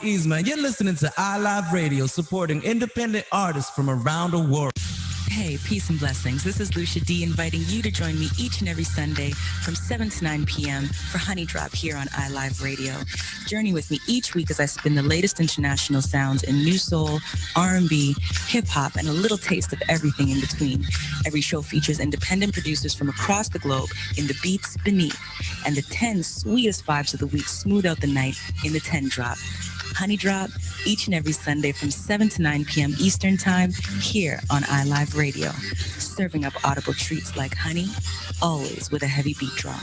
Man, you're listening to iLive Radio, supporting independent artists from around the world. Hey, peace and blessings. This is Lucia D inviting you to join me each and every Sunday from 7 to 9 p.m. for Honey Drop here on iLive Radio. Journey with me each week as I spin the latest international sounds in new soul, R&B, hip-hop, and a little taste of everything in between. Every show features independent producers from across the globe in the beats beneath, and the 10 sweetest vibes of the week smooth out the night in the 10 Drop. Honey Drop, each and every Sunday from 7 to 9 p.m. Eastern Time, here on iLive Radio. Serving up audible treats like honey, always with a heavy beat drop.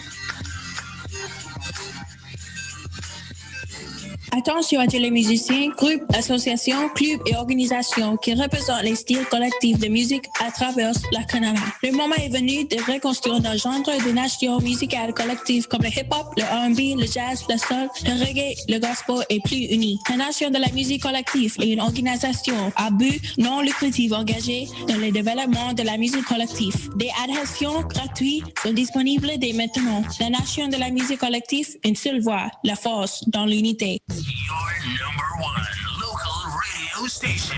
Attention à tous les musiciens, groupes, associations, clubs et organisations qui représentent les styles collectifs de musique à travers le Canada. Le moment est venu de reconstruire nos genres de nations musicales collectives comme le hip-hop, le R&B, le jazz, le soul, le reggae, le gospel et plus unis. La Nation de la musique collective est une organisation à but non lucratif engagée dans le développement de la musique collective. Des adhésions gratuites sont disponibles dès maintenant. La Nation de la musique collective, une seule voix, la force dans l'unité. Your number one local radio station.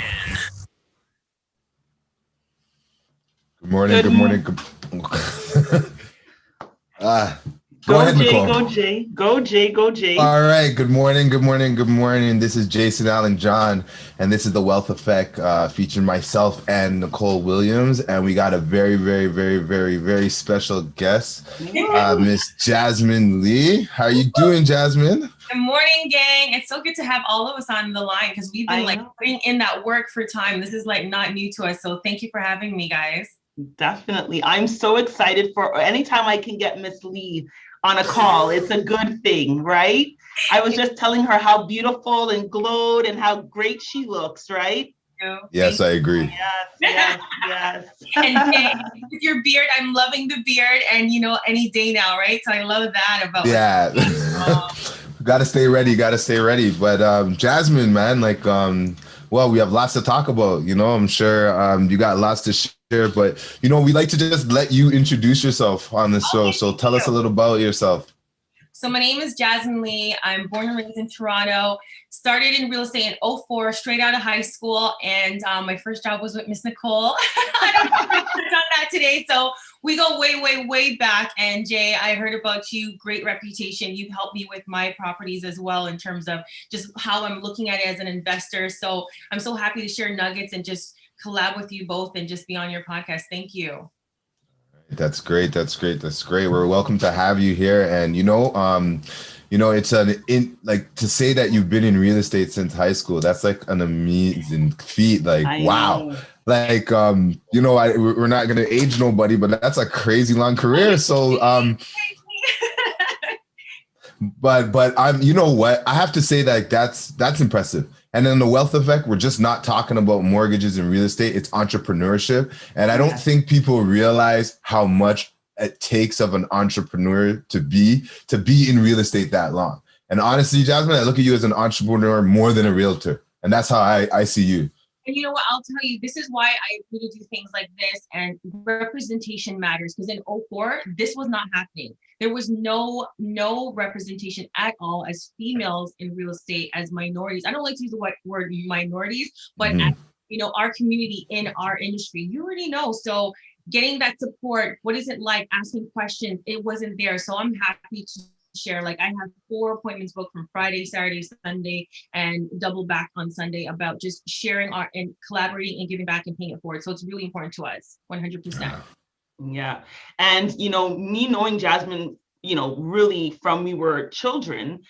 Good morning. Good morning. Go ahead, Jay, Nicole. go Jay. Go Jay. Go Jay. All right. Good morning. Good morning. Good morning. This is Jason Allen John, and this is the Wealth Effect featuring myself and Nicole Williams, and we got a very, very, very, very, very special guest, Miss Jasmine Lee. How are you doing, Jasmine? Good morning, gang. It's so good to have all of us on the line because we've been putting in that work for time. This is not new to us. So thank you for having me, guys. Definitely. I'm so excited for anytime I can get Miss Lee on a call. It's a good thing, right? I was just telling her how beautiful and glowed and how great she looks, right? Yes, I agree. Yes. And with your beard, I'm loving the beard and, any day now, right? So I love that about Gotta stay ready. But Jasmine, man, we have lots to talk about. I'm sure you got lots to share, but we like to just let you introduce yourself on the show. So tell us a little about yourself. So my name is Jasmine Lee. I'm born and raised in Toronto. Started in real estate in 2004, straight out of high school. And my first job was with Miss Nicole. I don't know if I could have done that today. So we go way, way, way back. And Jay, I heard about you, great reputation. You've helped me with my properties as well in terms of just how I'm looking at it as an investor. So I'm so happy to share nuggets and just collab with you both and just be on your podcast. Thank you. That's great. We're welcome to have you here. And it's to say that you've been in real estate since high school. That's like an amazing feat. Wow. We're not gonna age nobody, but that's a crazy long career. So but I'm I have to say that that's impressive. And then the Wealth Effect, we're just not talking about mortgages and real estate, it's entrepreneurship. And I don't think people realize how much it takes of an entrepreneur to be in real estate that long. And honestly, Jasmine, I look at you as an entrepreneur more than a realtor. And that's how I see you. And you know what, I'll tell you, this is why I really do things like this, and representation matters, because in 2004, this was not happening. There was no representation at all as females in real estate, as minorities. I don't like to use the word minorities, but as, our community in our industry, you already know. So getting that support, what is it like, asking questions, it wasn't there. So I'm happy to share. I have 4 appointments booked from Friday, Saturday, Sunday, and double back on Sunday about just sharing and collaborating and giving back and paying it forward. So it's really important to us, 100%. Yeah. And, me knowing Jasmine, really from we were children,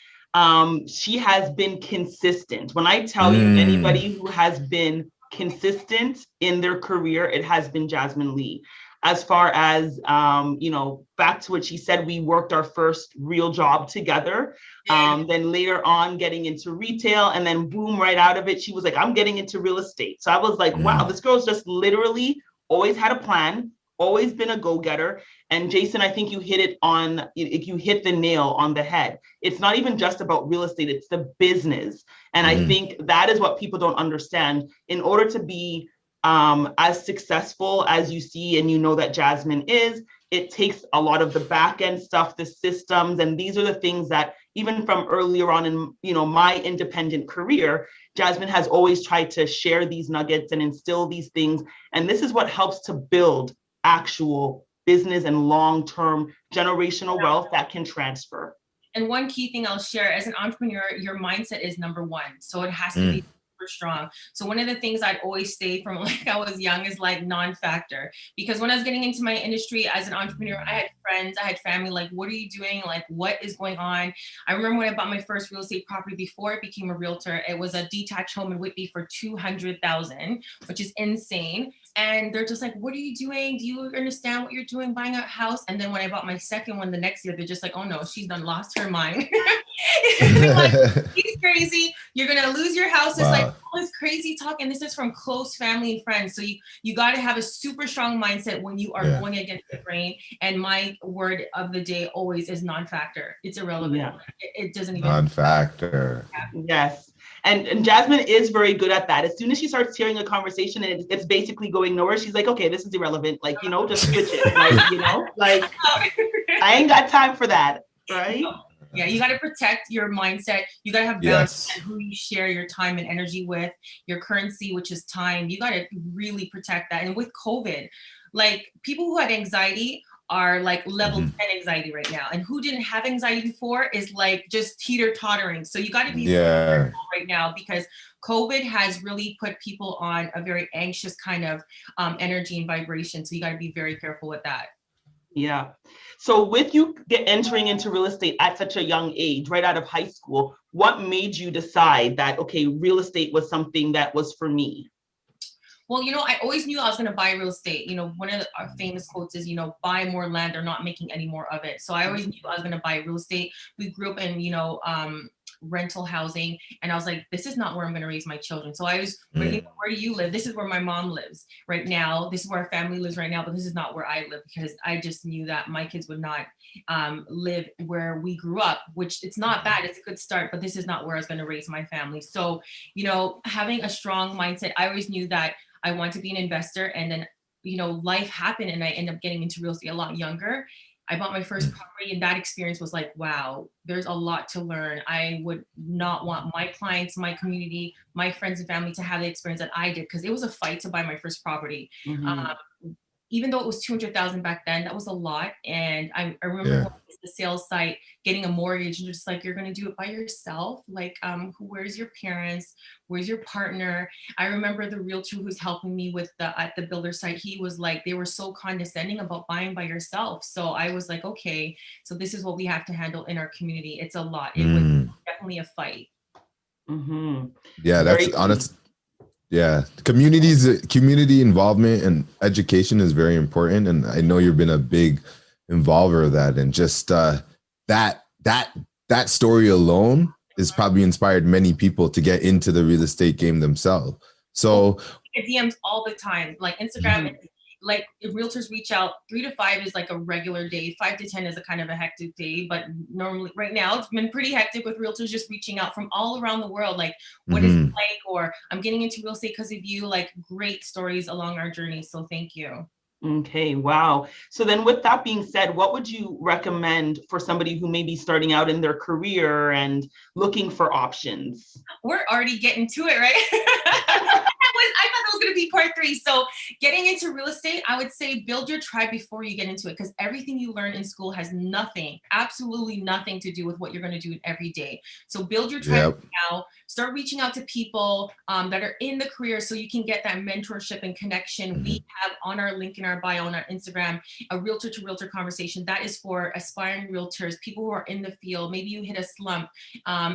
she has been consistent. When I tell you anybody who has been consistent in their career, it has been Jasmine Lee. As far as, back to what she said, we worked our first real job together. Then later on getting into retail, and then boom, right out of it, she was like, I'm getting into real estate. So I was like, wow, this girl's just literally always had a plan, always been a go-getter. And Jason, I think you hit the nail on the head. It's not even just about real estate, it's the business. And I think that is what people don't understand. In order to be as successful as you see and that Jasmine is, it takes a lot of the back end stuff, the systems, and these are the things that even from earlier on in, my independent career, Jasmine has always tried to share these nuggets and instill these things. And this is what helps to build actual business and long-term generational wealth that can transfer. And one key thing I'll share, as an entrepreneur, your mindset is number one. So it has to be super strong. So one of the things I'd always say from like I was young is like non-factor, because when I was getting into my industry as an entrepreneur, I had friends, I had family, like, what are you doing? Like, what is going on? I remember when I bought my first real estate property before I became a realtor, it was a detached home in Whitby for $200,000, which is insane. And they're just like, what are you doing? Do you understand what you're doing buying a house? And then when I bought my second one the next year, they're just like, oh no, she's done lost her mind. Like, he's crazy. You're going to lose your house. It's like all this crazy talk. And this is from close family and friends. So you got to have a super strong mindset when you are going against the grain. And my word of the day always is non-factor. It's irrelevant. Yeah. It doesn't even. Non-factor. Yes. And Jasmine is very good at that. As soon as she starts hearing a conversation and it's basically going nowhere, she's like, okay, this is irrelevant. Like, just switch it. Like, I ain't got time for that. Right. Yeah, you got to protect your mindset. You got to have balance on who you share your time and energy with, your currency, which is time. You got to really protect that. And with COVID, like people who had anxiety are like level 10 anxiety right now. And who didn't have anxiety before is like just teeter-tottering. So you got to be careful right now, because COVID has really put people on a very anxious kind of energy and vibration. So you got to be very careful with that. Yeah. So with you entering into real estate at such a young age, right out of high school, what made you decide that, okay, real estate was something that was for me? Well, I always knew I was going to buy real estate. One of our famous quotes is, buy more land, they're not making any more of it. So I always knew I was going to buy real estate. We grew up in, rental housing. And I was like, this is not where I'm going to raise my children. So I was, where do you live? This is where my mom lives right now. This is where our family lives right now, but this is not where I live, because I just knew that my kids would not live where we grew up, which it's not bad. It's a good start, but this is not where I was going to raise my family. So, having a strong mindset, I always knew that I want to be an investor. And then, life happened and I ended up getting into real estate a lot younger. I bought my first property, and that experience was like, wow, there's a lot to learn. I would not want my clients, my community, my friends and family to have the experience that I did, because it was a fight to buy my first property. Even though it was $200,000 back then, that was a lot. And I remember going to the sales site, getting a mortgage, and just like, you're going to do it by yourself. Like, where's your parents? Where's your partner? I remember the realtor who's helping me with at the builder site. He was like, they were so condescending about buying by yourself. So I was like, okay, so this is what we have to handle in our community. It's a lot. It was definitely a fight. Yeah, that's honest. Yeah, community involvement and education is very important, and I know you've been a big involver of that. And just that story alone has probably inspired many people to get into the real estate game themselves. So I get DMs all the time, like Instagram. Like if realtors reach out, 3 to 5 is like a regular day. 5 to 10 is a kind of a hectic day, but normally right now it's been pretty hectic with realtors just reaching out from all around the world. Like, what is it like? Or I'm getting into real estate because of you. Like, great stories along our journey. So thank you. Okay, wow. So then with that being said, what would you recommend for somebody who may be starting out in their career and looking for options? We're already getting to it, right? I thought that was going to be part 3. So getting into real estate, I would say build your tribe before you get into it, because everything you learn in school has absolutely nothing to do with what you're going to do every day. So build your tribe now. Start reaching out to people that are in the career so you can get that mentorship and connection. We have on our link in our bio on our Instagram, a realtor to realtor conversation. That is for aspiring realtors, people who are in the field. Maybe you hit a slump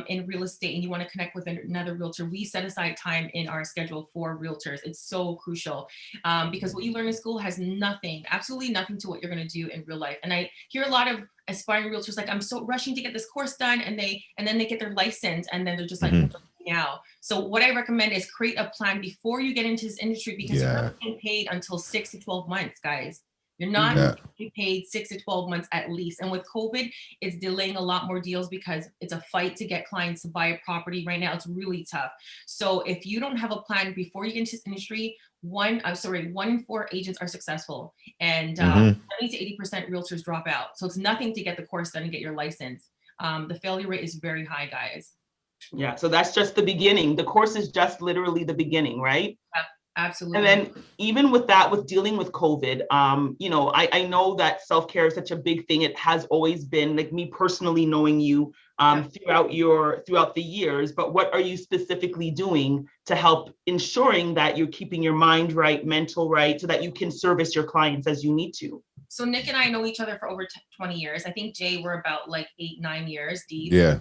in real estate and you want to connect with another realtor. We set aside time in our schedule for realtors. It's so crucial because what you learn in school has absolutely nothing to what you're going to do in real life. And I hear a lot of aspiring realtors like, I'm so rushing to get this course done, and then they get their license, and then they're just like, now. So what I recommend is create a plan before you get into this industry, because you're not getting paid until 6 to 12 months, guys. You're not getting paid 6 to 12 months at least. And with COVID, it's delaying a lot more deals because it's a fight to get clients to buy a property right now. It's really tough. So if you don't have a plan before you get into this industry, 1 in 4 agents are successful, and 70 to 80% realtors drop out. So it's nothing to get the course done and get your license. The failure rate is very high, guys. Yeah, so that's just the beginning. The course is just literally the beginning, right? Absolutely. And then even with that, with dealing with COVID, you know, I know that self-care is such a big thing. It has always been, like me personally knowing you throughout the years, but what are you specifically doing to help ensuring that you're keeping your mind right, mental right, so that you can service your clients as you need to? So Nick and I know each other for over 20 years. I think Jay, we're about like 8-9 years deep. Yeah.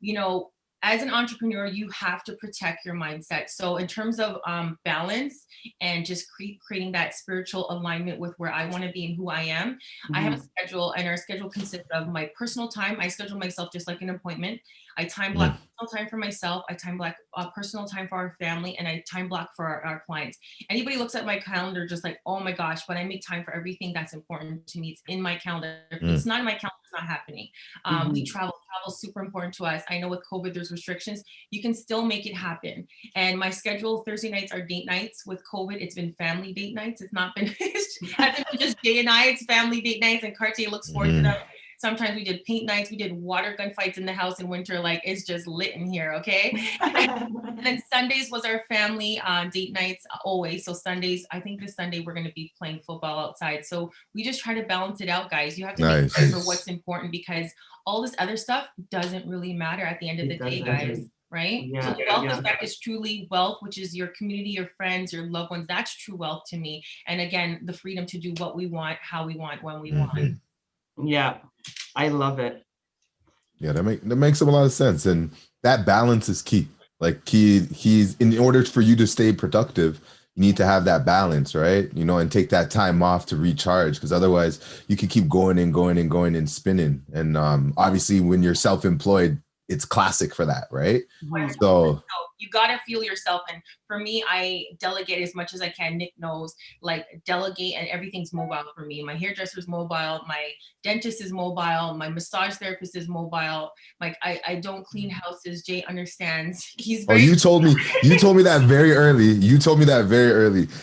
You know, as an entrepreneur, you have to protect your mindset. So in terms of balance and just creating that spiritual alignment with where I want to be and who I am, I have a schedule, and our schedule consists of my personal time. I schedule myself just like an appointment. I time block personal time for myself. I time block personal time for our family, and I time block for our clients. Anybody looks at my calendar just like, oh my gosh, but I make time for everything that's important to me. It's in my calendar. If it's not in my calendar, it's not happening. We travel is super important to us. I know with COVID, there's restrictions. You can still make it happen. And my schedule, Thursday nights are date nights. With COVID, it's been family date nights. It's not been, just Jay and I, it's family date nights, and Cartier looks forward to them. Sometimes we did paint nights. We did water gun fights in the house in winter. Like, it's just lit in here, okay? And then Sundays was our family date nights always. So Sundays, I think this Sunday we're going to be playing football outside. So we just try to balance it out, guys. You have to make time for what's important, because all this other stuff doesn't really matter at the end of the day, guys. Right? Yeah, so the wealth effect is truly wealth, which is your community, your friends, your loved ones. That's true wealth to me. And again, the freedom to do what we want, how we want, when we want. Yeah, I love it. Yeah, that makes a lot of sense. And that balance is key. Like he's in order for you to stay productive, you need to have that balance, right? You know, and take that time off to recharge, because otherwise you can keep going and going and going and spinning. And obviously when you're self-employed, it's classic for that, right? So you gotta feel yourself. And for me, I delegate as much as I can. Nick knows, like, delegate, and everything's mobile for me. My hairdresser's mobile, my dentist is mobile, my massage therapist is mobile. Like, I don't clean houses. Jay understands. He's very you told me that very early.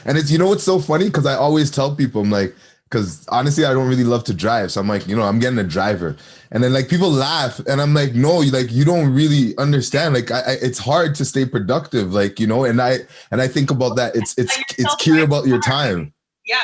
And it's, you know, what's so funny? Because I always tell people, I'm like, because honestly, I don't really love to drive. So I'm like, you know, I'm getting a driver. And then like people laugh, and I'm like, no, like, you don't really understand. Like it's hard to stay productive, like, you know, and I think about that. It's care about your time. Yeah.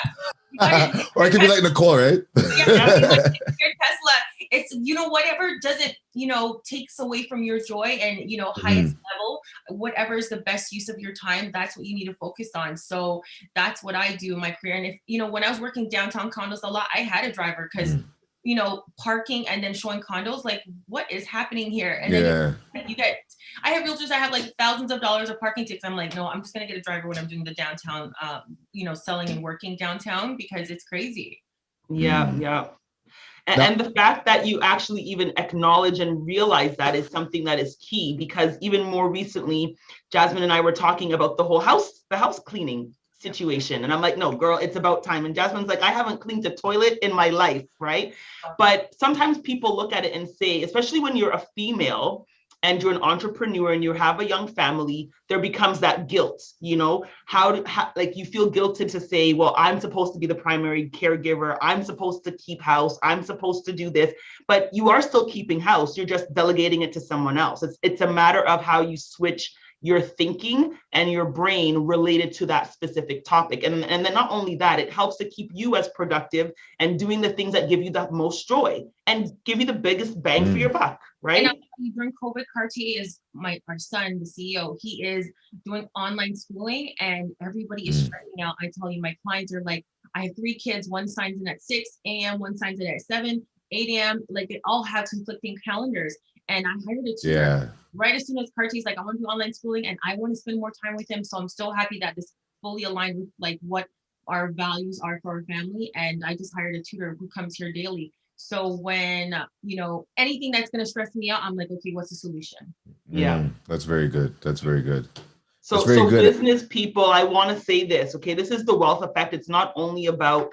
Or I could be like Nicole, right? Yeah, your Tesla. It's, you know, whatever doesn't, you know, takes away from your joy and, you know, highest level, whatever is the best use of your time, that's what you need to focus on. So that's what I do in my career. And if, you know, when I was working downtown condos a lot, I had a driver, because you know, parking and then showing condos, like, what is happening here? And then you get, I have realtors that have like thousands of dollars of parking tickets. I'm like, no, I'm just going to get a driver when I'm doing the downtown, you know, selling and working downtown, because it's crazy. Yeah. And the fact that you actually even acknowledge and realize that is something that is key, because even more recently, Jasmine and I were talking about the house cleaning situation. And I'm like, no, girl, it's about time. And Jasmine's like, I haven't cleaned a toilet in my life, right? But sometimes people look at it and say, especially when you're a female and you're an entrepreneur and you have a young family, there becomes that guilt, you know, how like you feel guilted to say, well, I'm supposed to be the primary caregiver. I'm supposed to keep house. I'm supposed to do this, but you are still keeping house. You're just delegating it to someone else. It's a matter of how you switch your thinking and your brain related to that specific topic. And then not only that, it helps to keep you as productive and doing the things that give you the most joy and give you the biggest bang for your buck, right? And during COVID, Cartier is our son, the CEO, he is doing online schooling, and everybody is stressing out. I tell you, my clients are like, I have 3 kids, one signs in at 6 a.m., one signs in at 7, 8 a.m. Like, they all have conflicting calendars. And I hired a tutor right as soon as Cartier's like, I want to do online schooling and I want to spend more time with him. So I'm so happy that this fully aligned with like what our values are for our family. And I just hired a tutor who comes here daily. So when, you know, anything that's going to stress me out, I'm like, okay, what's the solution? Yeah. That's very good. That's very good. So business people, I want to say this, okay, this is the wealth effect. It's not only about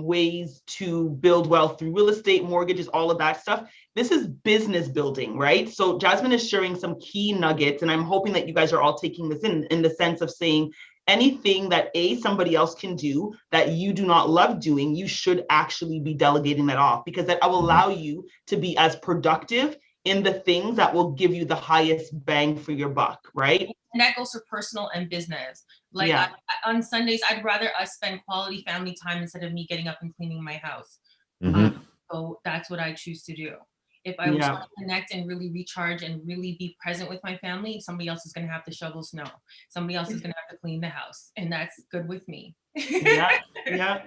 ways to build wealth through real estate, mortgages, all of that stuff. This is business building, right? So Jasmine is sharing some key nuggets, and I'm hoping that you guys are all taking this in the sense of saying, anything that somebody else can do that you do not love doing, you should actually be delegating that off, because that will allow you to be as productive in the things that will give you the highest bang for your buck, right? And that goes for personal and business. Like on Sundays, I'd rather us spend quality family time instead of me getting up and cleaning my house. So that's what I choose to do. If I want to connect and really recharge and really be present with my family, somebody else is going to have to shovel snow. Somebody else is going to have to clean the house. And that's good with me. Yeah.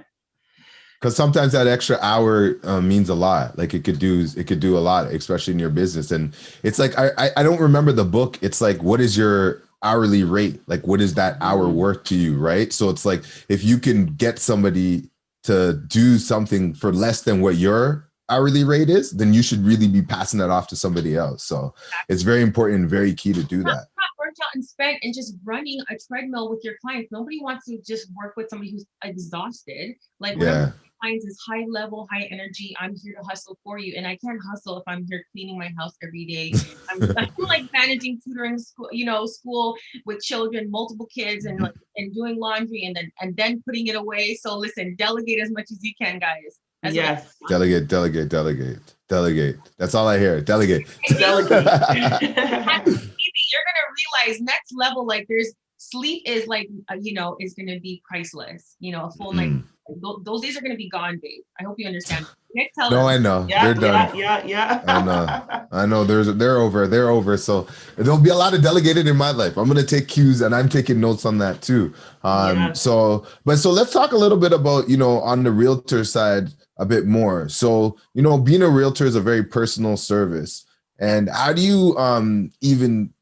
Because sometimes that extra hour means a lot. Like it could do a lot, especially in your business. And it's like, I don't remember the book. It's like, what is your hourly rate? Like, what is that hour worth to you? Right. So it's like, if you can get somebody to do something for less than what your hourly rate is, then you should really be passing that off to somebody else. So it's very important and very key to do that. Not burnt out and spent and just running a treadmill with your clients. Nobody wants to just work with somebody who's exhausted. Like clients is high level, high energy. I'm here to hustle for you. And I can't hustle if I'm here cleaning my house every day. I'm like managing tutoring school, school with children, multiple kids, and doing laundry and then putting it away. So listen, delegate as much as you can, guys. Yes. Delegate. That's all I hear. Delegate. You're gonna realize next level, like there's sleep is like is gonna be priceless. A full night. Those days are gonna be gone, babe. I hope you understand. I know. They're done. Yeah. I know. They're over. So there'll be a lot of delegated in my life. I'm gonna take cues and I'm taking notes on that too. So let's talk a little bit about on the realtor side a bit more. So being a realtor is a very personal service. And how do you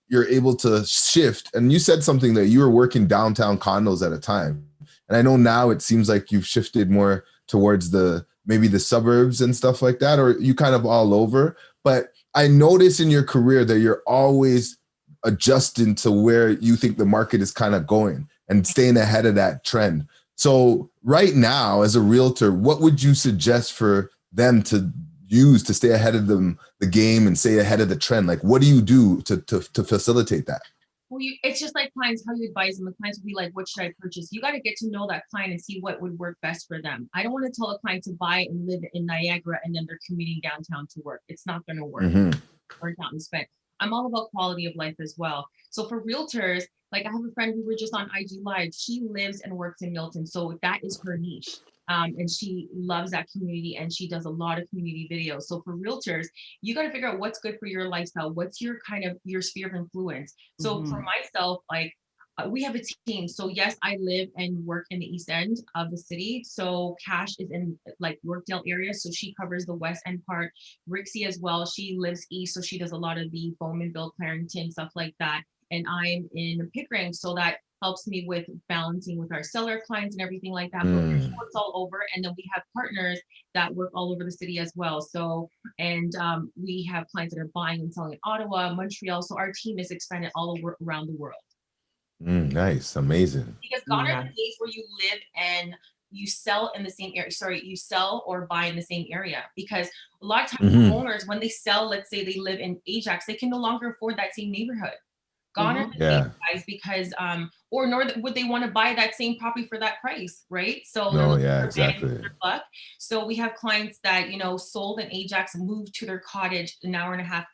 you're able to shift? And you said something that you were working downtown condos at a time. And I know now it seems like you've shifted more towards maybe the suburbs and stuff like that, or you kind of all over. But I notice in your career that you're always adjusting to where you think the market is kind of going and staying ahead of that trend. So right now, as a realtor, what would you suggest for them to use to stay ahead of the game and stay ahead of the trend? Like, what do you do to facilitate that? Well, it's just like clients, how you advise them. The clients will be like, what should I purchase? You got to get to know that client and see what would work best for them. I don't want to tell a client to buy and live in Niagara and then they're commuting downtown to work. It's not going to work. Burnt out and spent. I'm all about quality of life as well. So for realtors, like I have a friend who were just on IG Live. She lives and works in Milton. So that is her niche. And she loves that community and she does a lot of community videos. So for realtors, you got to figure out what's good for your lifestyle. What's your your sphere of influence. So for myself, like we have a team. So yes, I live and work in the east end of the city. So Cash is in like Yorkdale area. So she covers the west end part. Rixie as well. She lives east. So she does a lot of the Bowmanville, Clarington, stuff like that. And I'm in Pickering. So that helps me with balancing with our seller clients and everything like that. But it's all over. And then we have partners that work all over the city as well. So, and we have clients that are buying and selling in Ottawa, Montreal. So our team is expanded all over around the world. Nice. Amazing. Because gone are the days where you live and you sell in the same area. Sorry, you sell or buy in the same area. Because a lot of times owners, when they sell, let's say they live in Ajax, they can no longer afford that same neighborhood. Gone are the days, guys, because or nor would they want to buy that same property for that price, right? So exactly. So we have clients that sold in Ajax and moved to their cottage an hour and a half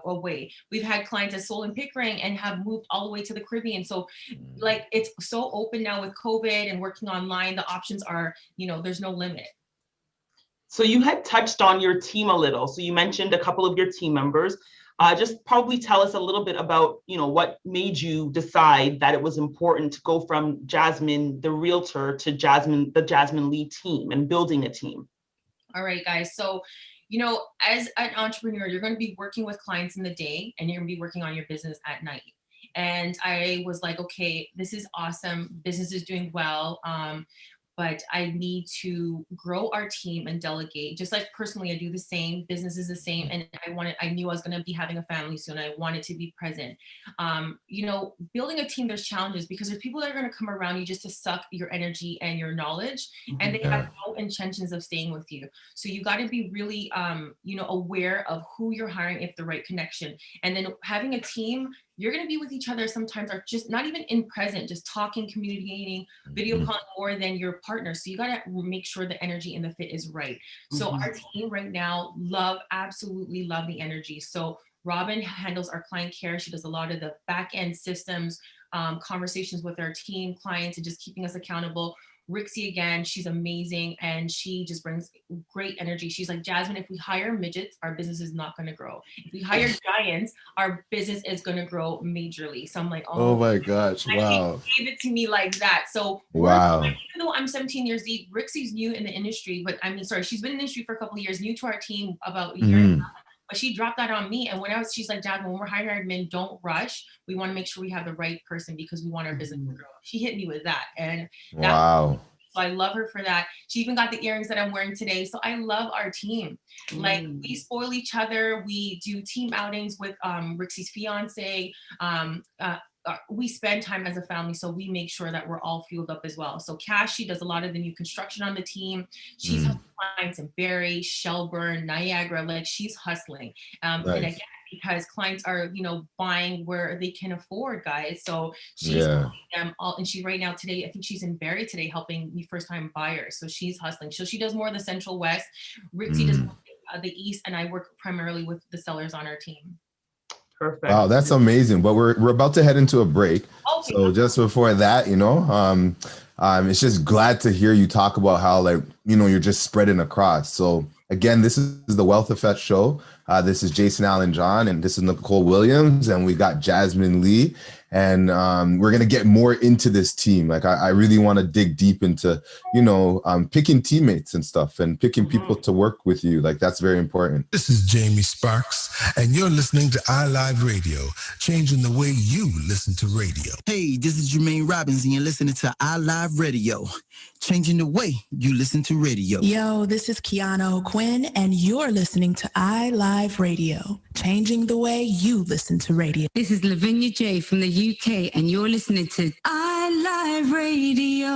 away. We've had clients that sold in Pickering and have moved all the way to the Caribbean. So like it's so open now with COVID and working online. The options are there's no limit. So you had touched on your team a little. So you mentioned a couple of your team members. Just probably tell us a little bit about, what made you decide that it was important to go from Jasmine, the realtor, to the Jasmine Lee team and building a team. All right, guys. So, as an entrepreneur, you're going to be working with clients in the day and you're going to be working on your business at night. And I was like, okay, this is awesome. Business is doing well. But I need to grow our team and delegate. Just like personally, I do the same. Business is the same. And I knew I was going to be having a family soon. I wanted to be present. Building a team, there's challenges because there's people that are going to come around you just to suck your energy and your knowledge. And they have no intentions of staying with you. So you got to be really, aware of who you're hiring, if the right connection. And then having a team you're going to be with each other sometimes, or just not even in present, just talking, communicating, video calling more than your partner. So you got to make sure the energy and the fit is right. So our team right now absolutely love the energy. So Robin handles our client care. She does a lot of the back end systems, conversations with our team, clients, and just keeping us accountable. Rixie, again, she's amazing, and she just brings great energy. She's like, Jasmine, if we hire midgets, our business is not going to grow. If we hire giants, our business is going to grow majorly. So I'm like, oh my gosh, wow. Gave it to me like that. So wow. Even though I'm 17 years deep, Rixie's new in the industry, but she's been in the industry for a couple of years, new to our team about a year and a half. But she dropped that on me. And she's like, Jasmine, when we're hiring our admin, don't rush. We want to make sure we have the right person because we want our business to grow. She hit me with that. And wow. So I love her for that. She even got the earrings that I'm wearing today. So I love our team. Like, we spoil each other. We do team outings with Rixie's fiance. We spend time as a family, so we make sure that we're all fueled up as well. So Cash, she does a lot of the new construction on the team. She's clients in Barrie, Shelburne, Niagara, like she's hustling. And again, because clients are, buying where they can afford, guys. So she's helping them all. And she right now today, I think she's in Barrie today helping the first time buyers. So she's hustling. So she does more of the Central West. Rixie does the East, and I work primarily with the sellers on our team. Perfect. Wow, that's amazing. But we're about to head into a break. Okay. So just before that, it's just glad to hear you talk about how you're just spreading across. So again, this is the Wealth Effect Show. This is Jason Allen John, and this is Nicole Williams, and we got Jasmine Lee. And we're going to get more into this team. Like, I really want to dig deep into, picking teammates and stuff and picking people to work with you. Like, that's very important. This is Jamie Sparks, and you're listening to iLive Radio, changing the way you listen to radio. Hey, this is Jermaine Robbins, and you're listening to iLive Radio, changing the way you listen to radio. Yo, this is Kiana O'Quinn, and you're listening to iLive Radio, changing the way you listen to radio. This is Lavinia J from the UK, and you're listening to iLive Radio.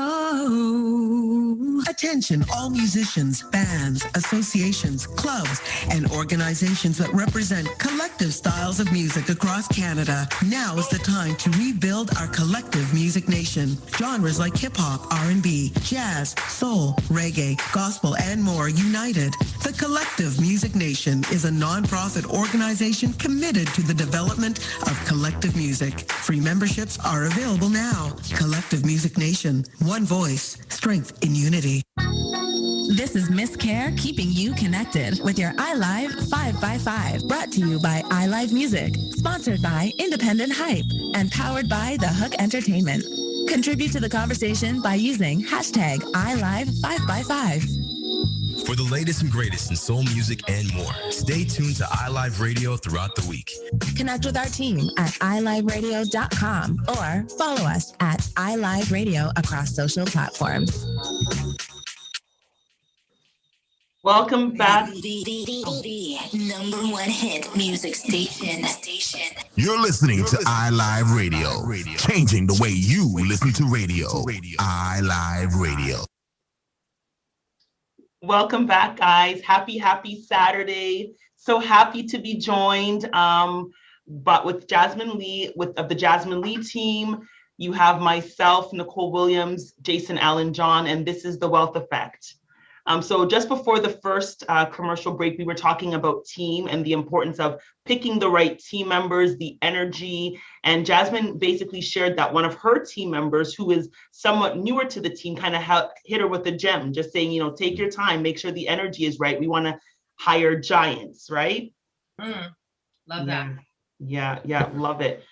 Attention, all musicians, bands, associations, clubs, and organizations that represent collective styles of music across Canada. Now is the time to rebuild our collective music nation. Genres like hip-hop, R&B, jazz, soul, reggae, gospel, and more united. The Collective Music Nation is a non-profit organization committed to the development of collective music. Free memberships are available now. Collective Music Nation. One voice. Strength in unity. This is Miss Care, keeping you connected with your iLive 5x5. Brought to you by iLive Music. Sponsored by Independent Hype. And powered by The Hook Entertainment. Contribute to the conversation by using hashtag iLive5x5. For the latest and greatest in soul music and more, stay tuned to iLive Radio throughout the week. Connect with our team at iliveradio.com or follow us at iLive Radio across social platforms. Welcome back. The number one hit music station. You're listening to iLive Radio, changing the way you listen to radio. iLive Radio. Welcome back, guys. Happy Saturday. So happy to be joined but with Jasmine Lee, of the Jasmine Lee team. You have myself, Nicole Williams, Jason Allen John, and this is The Wealth Effect. So just before the first commercial break, we were talking about team and the importance of picking the right team members, the energy. And Jasmine basically shared that one of her team members, who is somewhat newer to the team, kind of hit her with a gem, just saying, take your time, make sure the energy is right. We want to hire giants, right? Love that. Yeah, love it.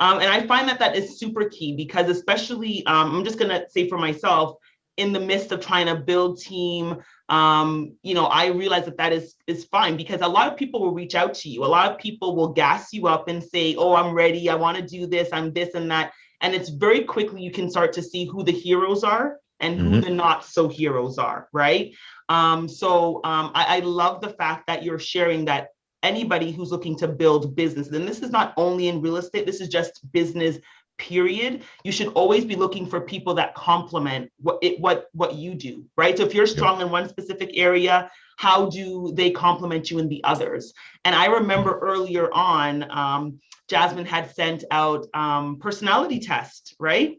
And I find that is super key because especially, I'm just going to say for myself, in the midst of trying to build team, I realize that is fine because a lot of people will reach out to you. A lot of people will gas you up and say, oh, I'm ready. I want to do this. I'm this and that. And it's very quickly you can start to see who the heroes are and who the not so heroes are, right? I love the fact that you're sharing that anybody who's looking to build business, and this is not only in real estate, this is just business period, you should always be looking for people that complement what you do, right? So if you're strong in one specific area, how do they complement you in the others? And I remember earlier on, Jasmine had sent out personality test, right?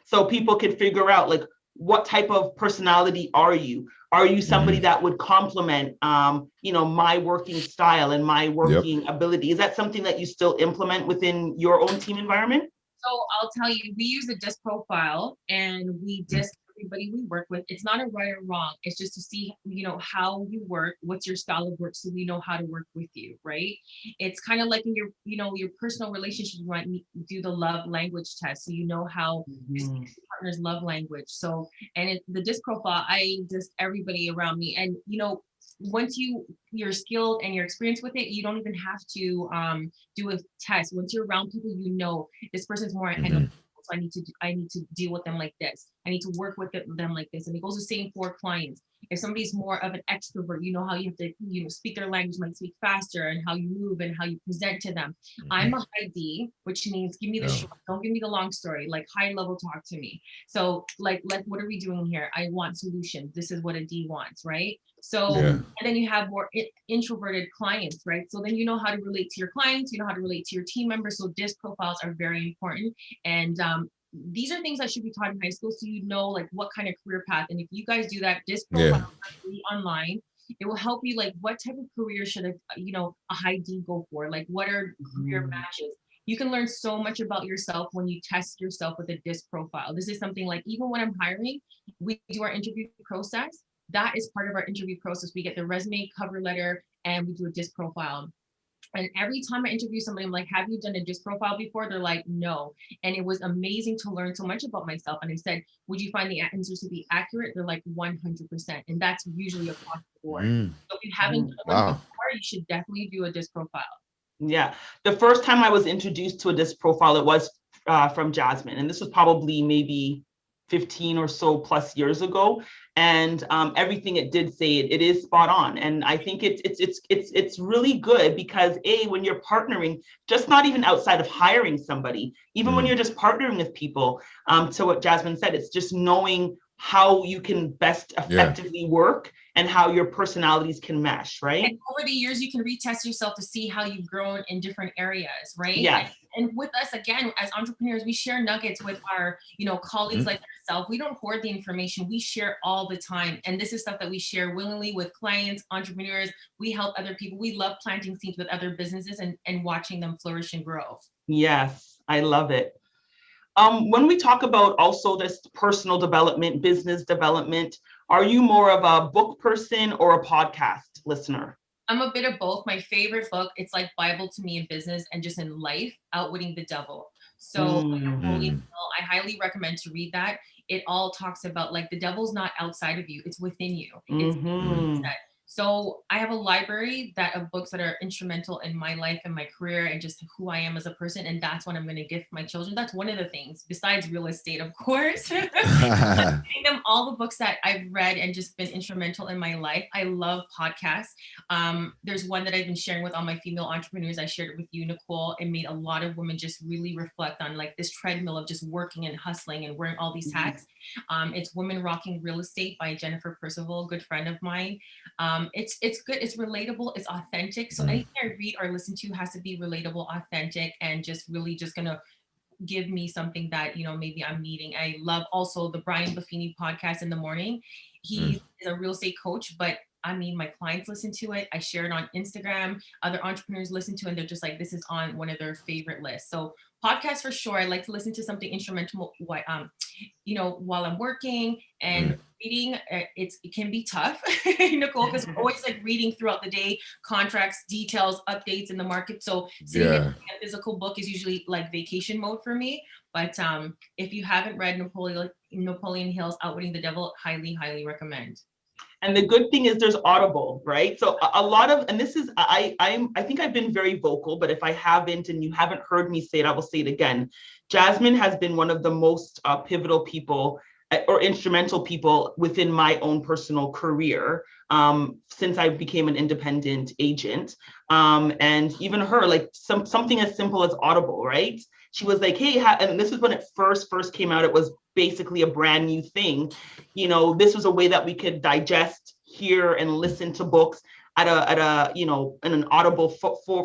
So people could figure out like, what type of personality are you? Are you somebody that would complement, my working style and my working ability? Is that something that you still implement within your own team environment? So I'll tell you, we use a DISC profile and we DISC everybody we work with. It's not a right or wrong. It's just to see, how you work, what's your style of work, so we know how to work with you, right? It's kind of like in your, your personal relationship, you might do the love language test, so you know how your partner's love language. So, and the DISC profile, I DISC everybody around me, and once you're skilled and you're experienced with it, you don't even have to do a test. Once you're around people, this person's more analytical, so I need to deal with them like this. I need to work with them like this. And it goes the same for clients. If somebody's more of an extrovert, you know how you have to speak their language, might speak faster, and how you move and how you present to them. I'm a high D, which means give me the short, don't give me the long story, like high level talk to me. So like what are we doing here? I want solutions. This is what a D wants, right? So, and then you have more introverted clients, right? So then you know how to relate to your clients, you know how to relate to your team members. So DISC profiles are very important. And these are things that should be taught in high school, so you know like what kind of career path. And if you guys do that DISC profile online, it will help you like what type of career should a high D go for? Like what are career matches? You can learn so much about yourself when you test yourself with a DISC profile. This is something like, even when I'm hiring, we do our interview process. That is part of our interview process. We get the resume, cover letter, and we do a DISC profile. And every time I interview somebody, I'm like, have you done a DISC profile before? They're like, no. And it was amazing to learn so much about myself. And I said, would you find the answers to be accurate? They're like 100%. And that's usually across the board. So if you haven't done one before, you should definitely do a DISC profile. Yeah. The first time I was introduced to a DISC profile, it was from Jasmine. And this was probably maybe 15 or so plus years ago. And everything it did say, it is spot on. And I think it's really good because when you're partnering, just not even outside of hiring somebody, even when you're just partnering with people, to what Jasmine said, it's just knowing how you can best effectively work and how your personalities can mesh, right? And over the years, you can retest yourself to see how you've grown in different areas, right? Yes. And with us, again, as entrepreneurs, we share nuggets with our, colleagues like ourselves. We don't hoard the information. We share all the time. And this is stuff that we share willingly with clients, entrepreneurs. We help other people. We love planting seeds with other businesses and watching them flourish and grow. Yes, I love it. When we talk about also this personal development, business development, are you more of a book person or a podcast listener? I'm a bit of both. My favorite book, it's like Bible to me in business and just in life, Outwitting the Devil. So Napoleon Hill, I highly recommend to read that. It all talks about like the devil's not outside of you, it's within you. It's So I have a library of books that are instrumental in my life and my career and just who I am as a person. And that's what I'm going to give my children. That's one of the things besides real estate, of course. I'm giving them all the books that I've read and just been instrumental in my life. I love podcasts. There's one that I've been sharing with all my female entrepreneurs. I shared it with you, Nicole. It made a lot of women just really reflect on like this treadmill of just working and hustling and wearing all these hats. It's Women Rocking Real Estate by Jennifer Percival, a good friend of mine. It's good, it's relatable, it's authentic. So anything I read or listen to has to be relatable, authentic, and just really just gonna give me something that, maybe I'm needing. I love also the Brian Buffini podcast in the morning. He is a real estate coach, but I mean, my clients listen to it. I share it on Instagram. Other entrepreneurs listen to it and they're just like, this is on one of their favorite lists. So podcasts for sure. I like to listen to something instrumental, while I'm working and reading. It can be tough, Nicole, because we're always like reading throughout the day, contracts, details, updates in the market. So sitting in a physical book is usually like vacation mode for me. But if you haven't read Napoleon Hill's Outwitting the Devil, highly, highly recommend. And the good thing is there's Audible, right? So a lot of, and this is, I think I've been very vocal, but if I haven't and you haven't heard me say it, I will say it again. Jasmine has been one of the most pivotal people or instrumental people within my own personal career since I became an independent agent. And even her, like something as simple as Audible, right? she was like, hey, and this is when it first came out. It was basically a brand new thing. You know, this was a way that we could digest, hear, and listen to books at a you know, in an audible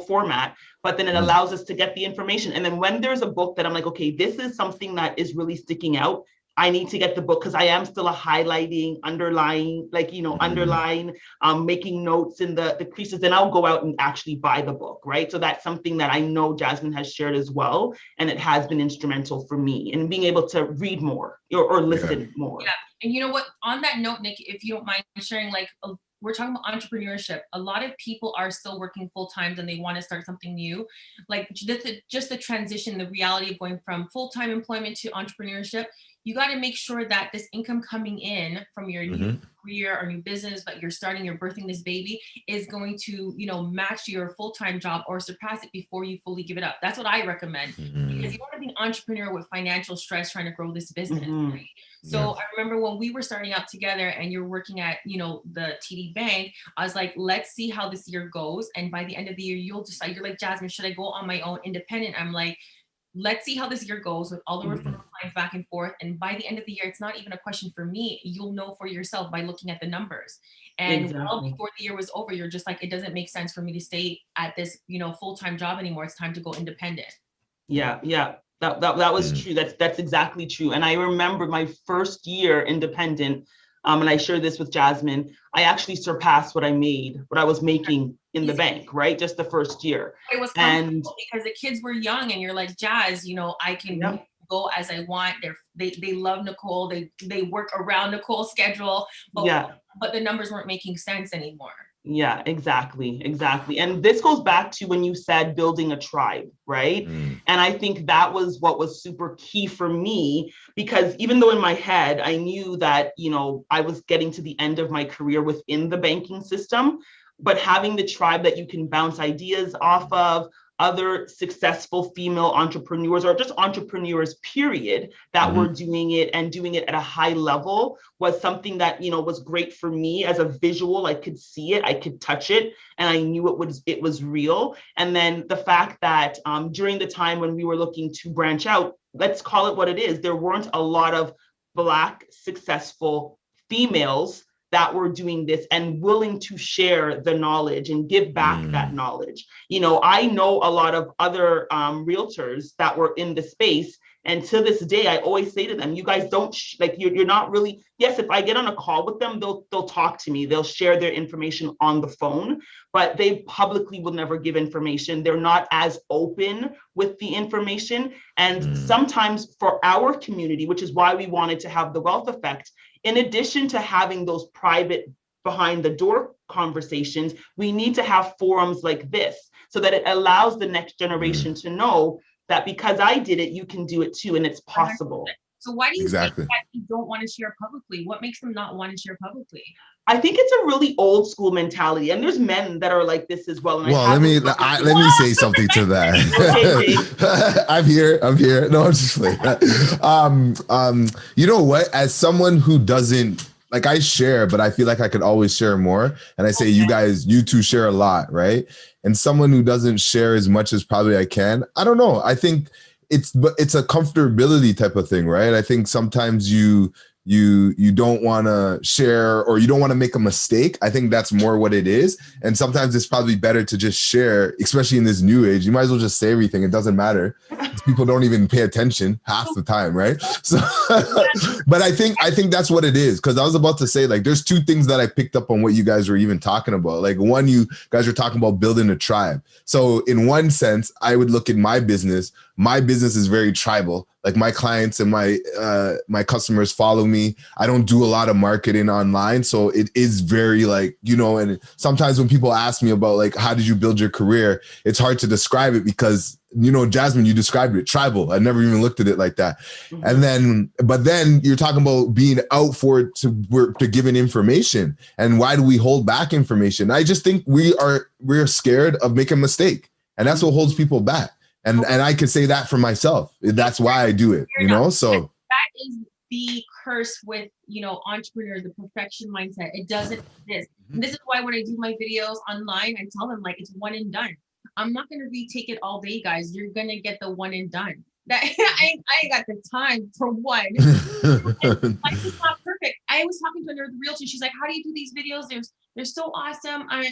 format, but then it allows us to get the information. And then when there's a book that I'm like, okay, this is something that is really sticking out, I need to get the book, because I am still a highlighting, underlying, like, you know, underline, making notes in the creases, then I'll go out and actually buy the book, right? So that's something that I know Jasmine has shared as well. And it has been instrumental for me in being able to read more or listen more. Yeah. And you know what, on that note, Nick, if you don't mind sharing, like, we're talking about entrepreneurship. A lot of people are still working full time and they want to start something new. Like just the transition, the reality of going from full-time employment to entrepreneurship. You got to make sure that this income coming in from your new career or new business, but you're birthing this baby, is going to, you know, match your full-time job or surpass it before you fully give it up. That's what I recommend, because you want to be an entrepreneur with financial stress trying to grow this business. Right? So I remember when we were starting out together and you're working at, you know, the TD Bank, I was like, let's see how this year goes. And by the end of the year, you'll decide. You're like, Jasmine, should I go on my own independent? I'm like, let's see how this year goes with all the referral lines back and forth. And by the end of the year, it's not even a question for me. You'll know for yourself by looking at the numbers. And well before the year was over, you're just like, it doesn't make sense for me to stay at this, you know, full-time job anymore. It's time to go independent. Yeah. That was true. That's exactly true. And I remember my first year independent, and I shared this with Jasmine, I actually surpassed what I was making in the bank, right? Just the first year. It was because the kids were young and you're like, Jazz, you know, I can go as I want. They love Nicole. They work around Nicole's schedule, but the numbers weren't making sense anymore. Yeah, exactly. And this goes back to when you said building a tribe, right? And I think that was what was super key for me, because even though in my head, I knew that, you know, I was getting to the end of my career within the banking system, but having the tribe that you can bounce ideas off of, other successful female entrepreneurs or just entrepreneurs, period, that were doing it and doing it at a high level was something that, you know, was great for me as a visual. I could see it, I could touch it, and I knew it was real. And then the fact that during the time when we were looking to branch out, let's call it what it is, there weren't a lot of Black successful females that were doing this and willing to share the knowledge and give back that knowledge. You know, I know a lot of other realtors that were in the space. And to this day, I always say to them, you guys don't, you're not really, yes, if I get on a call with them, they'll talk to me. They'll share their information on the phone, but they publicly will never give information. They're not as open with the information. And sometimes for our community, which is why we wanted to have the wealth effect, in addition to having those private behind the door conversations, we need to have forums like this so that it allows the next generation to know that because I did it, you can do it too, and it's possible. So why do you think that you don't want to share publicly? What makes them not want to share publicly? I think it's a really old school mentality, and there's men that are like this as well. And let me say something to that. I'm here. No, I'm just playing. You know what? As someone who doesn't, like, I share, but I feel like I could always share more. And I say, you two share a lot, right? And someone who doesn't share as much as probably I can, I don't know. I think it's a comfortability type of thing, right? I think sometimes you don't want to share, or you don't want to make a mistake. I think that's more what it is. And sometimes it's probably better to just share, especially in this new age. You might as well just say everything. It doesn't matter. People don't even pay attention half the time, right? So, but I think that's what it is. Because I was about to say, like, there's two things that I picked up on what you guys were even talking about. Like, one, you guys were talking about building a tribe. So in one sense, I would look at my business. My business is very tribal. Like, my clients and my customers follow me. I don't do a lot of marketing online. So it is very, like, you know, and sometimes when people ask me about, like, how did you build your career? It's hard to describe it because, you know, Jasmine, you described it tribal. I never even looked at it like that. But then you're talking about being out for it to give an information. And why do we hold back information? I just think we're scared of making a mistake. And that's what holds people back. And I can say that for myself. That's why I do it, you know? So that is the curse with, you know, entrepreneurs, the perfection mindset. It doesn't exist. And this is why when I do my videos online, I tell them, like, it's one and done. I'm not going to retake it all day, guys. You're going to get the one and done. that I ain't got the time for one. Life is not perfect. I was talking to another realtor. She's like, how do you do these videos? They're so awesome. I'm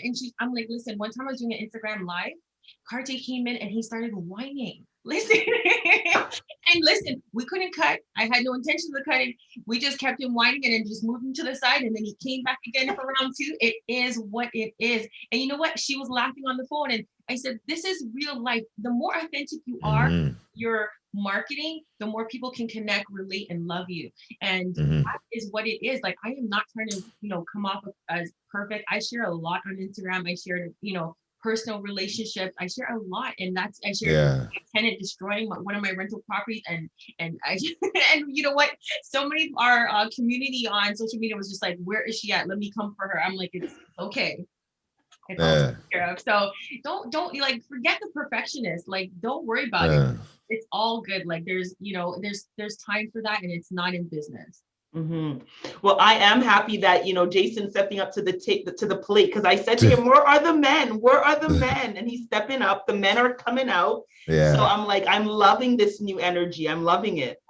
like, listen, one time I was doing an Instagram live, Cartier came in and he started whining. Listen, and listen, we couldn't cut. I had no intention of cutting. We just kept him whining and then just moved him to the side. And then he came back again for round two. It is what it is. And you know what? She was laughing on the phone. And I said, this is real life. The more authentic you are, your marketing, the more people can connect, relate, and love you. And that is what it is. Like, I am not trying to, come off as perfect. I share a lot on Instagram. I share, personal relationships. I share a lot, and I share a tenant destroying one of my rental properties, and I and you know what? So many of our community on social media was just like, "Where is she at? Let me come for her." I'm like, "It's okay. It's all taken care of." So don't like forget the perfectionist. Like, don't worry about it. It's all good. Like there's time for that, and it's not in business. Well, I am happy that Jason's stepping up to the plate, because I said to him, "Where are the men? Where are the men?" And he's stepping up. The men are coming out. Yeah. So I'm like, I'm loving this new energy. I'm loving it.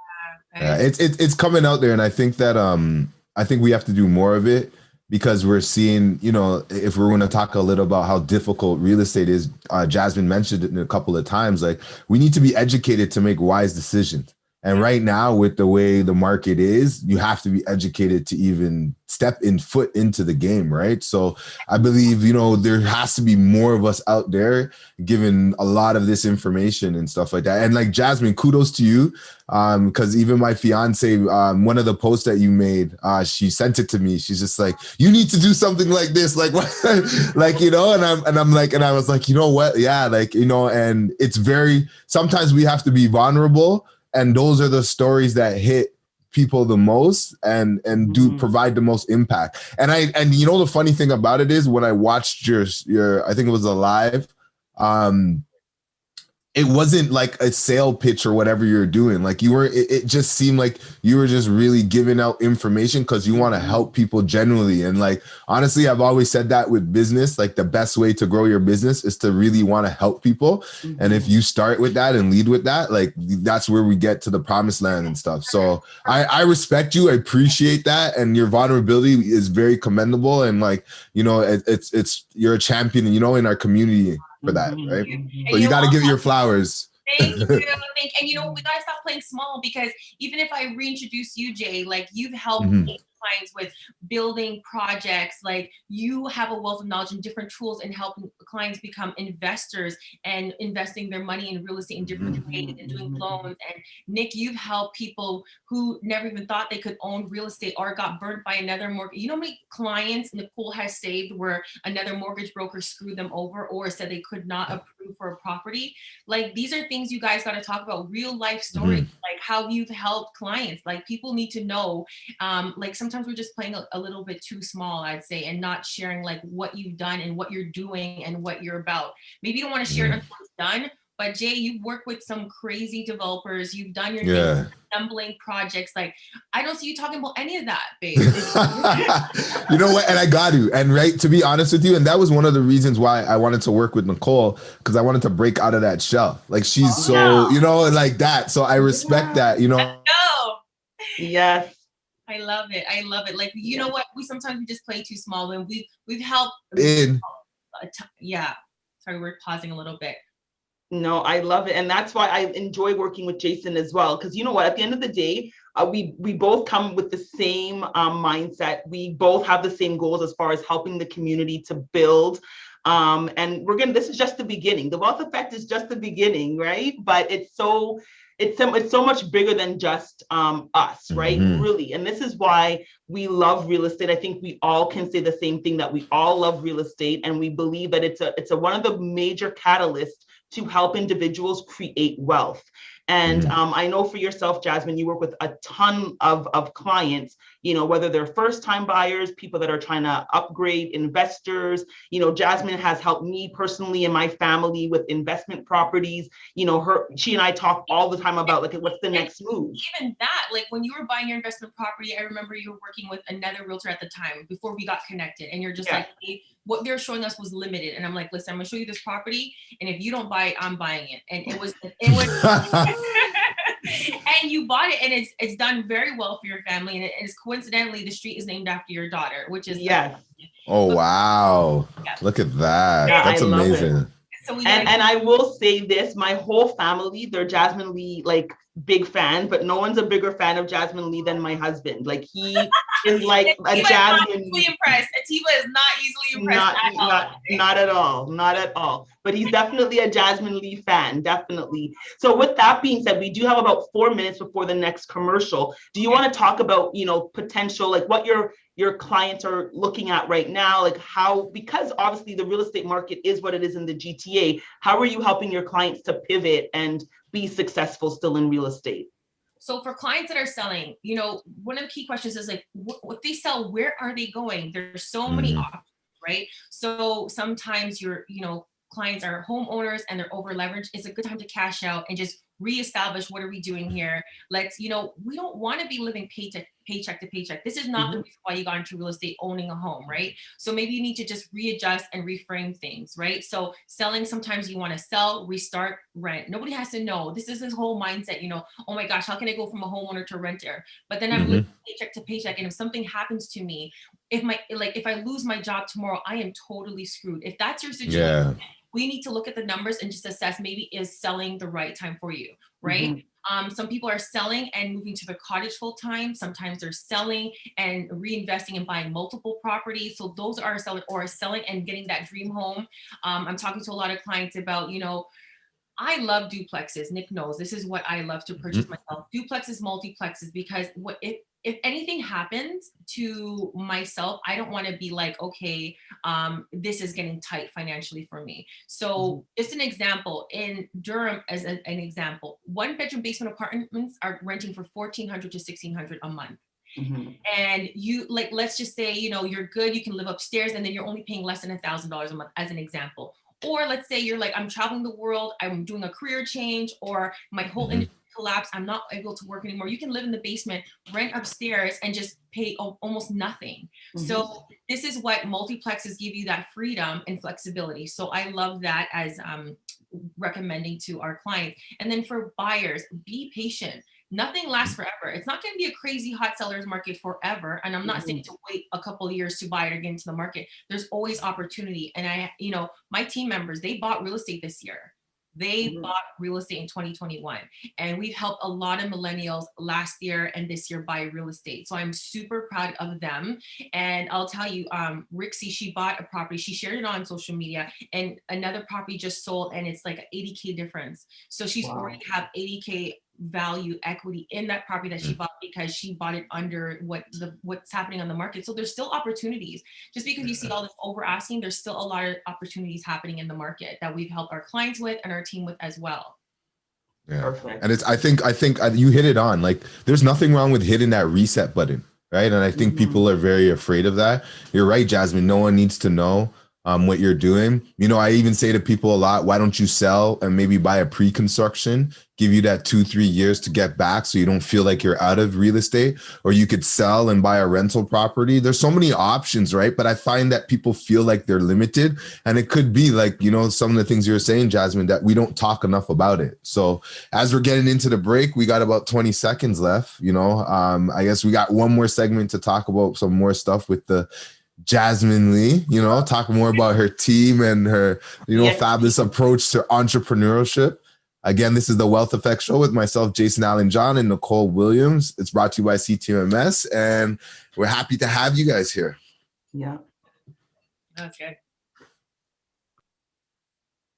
It's coming out there, and I think that I think we have to do more of it, because we're seeing, if we're going to talk a little about how difficult real estate is, Jasmine mentioned it a couple of times, like we need to be educated to make wise decisions. And right now, with the way the market is, you have to be educated to even step foot into the game, right? So I believe, there has to be more of us out there giving a lot of this information and stuff like that. And like Jasmine, kudos to you, because even my fiance, one of the posts that you made, she sent it to me. She's just like, you need to do something like this, like what? Like, and I'm like, and I was like, you know what? Yeah, like, and it's sometimes we have to be vulnerable. And those are the stories that hit people the most and do provide the most impact. And the funny thing about it is, when I watched your I think it was a live, it wasn't like a sale pitch or whatever you're doing. Like it just seemed like you were just really giving out information because you want to help people genuinely. And like, honestly, I've always said that with business, like the best way to grow your business is to really want to help people. And if you start with that and lead with that, like that's where we get to the promised land and stuff. So I respect you. I appreciate that. And your vulnerability is very commendable. And like, it's you're a champion, in our community for that, right? So you got to give your flowers. Thank you. And we gotta stop playing small, because even if I reintroduce you, Jay, like you've helped clients with building projects, like you have a wealth of knowledge and different tools in helping clients become investors and investing their money in real estate in different ways and doing loans. And Nick, you've helped people who never even thought they could own real estate or got burnt by another mortgage. You know how many clients Nicole has saved where another mortgage broker screwed them over or said they could not approve for a property? Like, these are things you guys got to talk about, real life stories, like how you've helped clients. Like, people need to know, like sometimes we're just playing a little bit too small, I'd say, and not sharing like what you've done and what you're doing and what you're about. Maybe you don't want to share it until it's done, but Jay, you've worked with some crazy developers. You've done your thing, assembling projects. Like, I don't see you talking about any of that, babe. You know what? And I got to. And right, to be honest with you, and that was one of the reasons why I wanted to work with Nicole, because I wanted to break out of that shell. Like, she's like that. So I respect that, Yes. I love it. I love it. Like, you know what? We just play too small, and we've helped. Sorry, we're pausing a little bit. No, I love it. And that's why I enjoy working with Jason as well. Because you know what, at the end of the day, we both come with the same mindset. We both have the same goals as far as helping the community to build. And this is just the beginning. The wealth effect is just the beginning, right? But it's so much bigger than just us, right? Really. And this is why we love real estate. I think we all can say the same thing, that we all love real estate, and we believe that it's one of the major catalysts to help individuals create wealth. And I know for yourself, Jasmine, you work with a ton of clients, whether they're first-time buyers, people that are trying to upgrade, investors. Jasmine has helped me personally and my family with investment properties. She and I talk all the time about like, what's the next move. Even that, like when you were buying your investment property, I remember you were working with another realtor at the time before we got connected, and you're just like, hey, what they're showing us was limited. And I'm like, listen, I'm gonna show you this property, and if you don't buy it, I'm buying it. And it was And you bought it, and it's done very well for your family, and it's coincidentally the street is named after your daughter, which is Oh wow! Look at that. Yeah, That's I love it. amazing. So and I will say this, my whole family, they're Jasmine Lee, like big fan, but no one's a bigger fan of Jasmine Lee than my husband. Like he is like a Jasmine. Easily impressed. Atiba is not easily impressed Not at all. Not at all. But he's definitely a Jasmine Lee fan, definitely. So with that being said, we do have about 4 minutes before the next commercial. Do you want to talk about, potential, like what your clients are looking at right now, like how, because obviously the real estate market is what it is in the GTA, how are you helping your clients to pivot and be successful still in real estate? So for clients that are selling, one of the key questions is like, what they sell, where are they going? There's so many options, right? So sometimes your, clients are homeowners and they're over leveraged. It's a good time to cash out and just reestablish, what are we doing here? Let's, we don't want to be living paycheck to paycheck. This is not the reason why you got into real estate, owning a home, right? So maybe you need to just readjust and reframe things, right? So selling, sometimes you want to sell, restart, rent. Nobody has to know. This is this whole mindset, oh my gosh, how can I go from a homeowner to a renter? But then I'm living paycheck to paycheck. And if something happens to me, if I lose my job tomorrow, I am totally screwed. If that's your situation, we need to look at the numbers and just assess, maybe is selling the right time for you, right? Some people are selling and moving to the cottage full time. Sometimes they're selling and reinvesting and buying multiple properties. So those are selling and getting that dream home. I'm talking to a lot of clients about, I love duplexes. Nick knows this is what I love to purchase myself. Duplexes, multiplexes, because if anything happens to myself, I don't want to be like, okay, this is getting tight financially for me. So just an example, in Durham, as an example, 1-bedroom basement apartments are renting for $1,400 to $1,600 a month. And you, let's just say, you're good, you can live upstairs, and then you're only paying less than $1,000 a month, as an example. Or let's say you're like, I'm traveling the world, I'm doing a career change, or my whole industry collapsed, I'm not able to work anymore. You can live in the basement, rent upstairs, and just pay almost nothing. So this is what multiplexes give you, that freedom and flexibility. So I love that as recommending to our clients. And then for buyers, be patient. Nothing lasts forever. It's not going to be a crazy hot sellers market forever. And I'm not saying to wait a couple of years to buy it or get into the market. There's always opportunity. And my team members, they bought real estate this year. They bought real estate in 2021. And we've helped a lot of millennials last year and this year buy real estate. So I'm super proud of them. And I'll tell you, Rixie, she bought a property. She shared it on social media, and another property just sold, and it's like an 80K difference. So she's already have 80K value equity in that property that she bought, because she bought it under what's happening on the market. So there's still opportunities. Just because you see all this over asking, there's still a lot of opportunities happening in the market that we've helped our clients with and our team with as well. Yeah. Perfect. And I think you hit it on. Like, there's nothing wrong with hitting that reset button, right? And I think people are very afraid of that. You're right, Jasmine. No one needs to know what you're doing. I even say to people a lot, why don't you sell and maybe buy a pre-construction, give you that 2-3 years to get back, so you don't feel like you're out of real estate? Or you could sell and buy a rental property. There's so many options, right? But I find that people feel like they're limited, and it could be like, some of the things you were saying, Jasmine, that we don't talk enough about it. So as we're getting into the break, we got about 20 seconds left. I guess we got one more segment to talk about some more stuff with the Jasmine Lee, talk more about her team and her, fabulous approach to entrepreneurship. Again, this is the Wealth Effect Show with myself, Jason Allen John, and Nicole Williams. It's brought to you by CTMS, and we're happy to have you guys here. Yeah. That's good.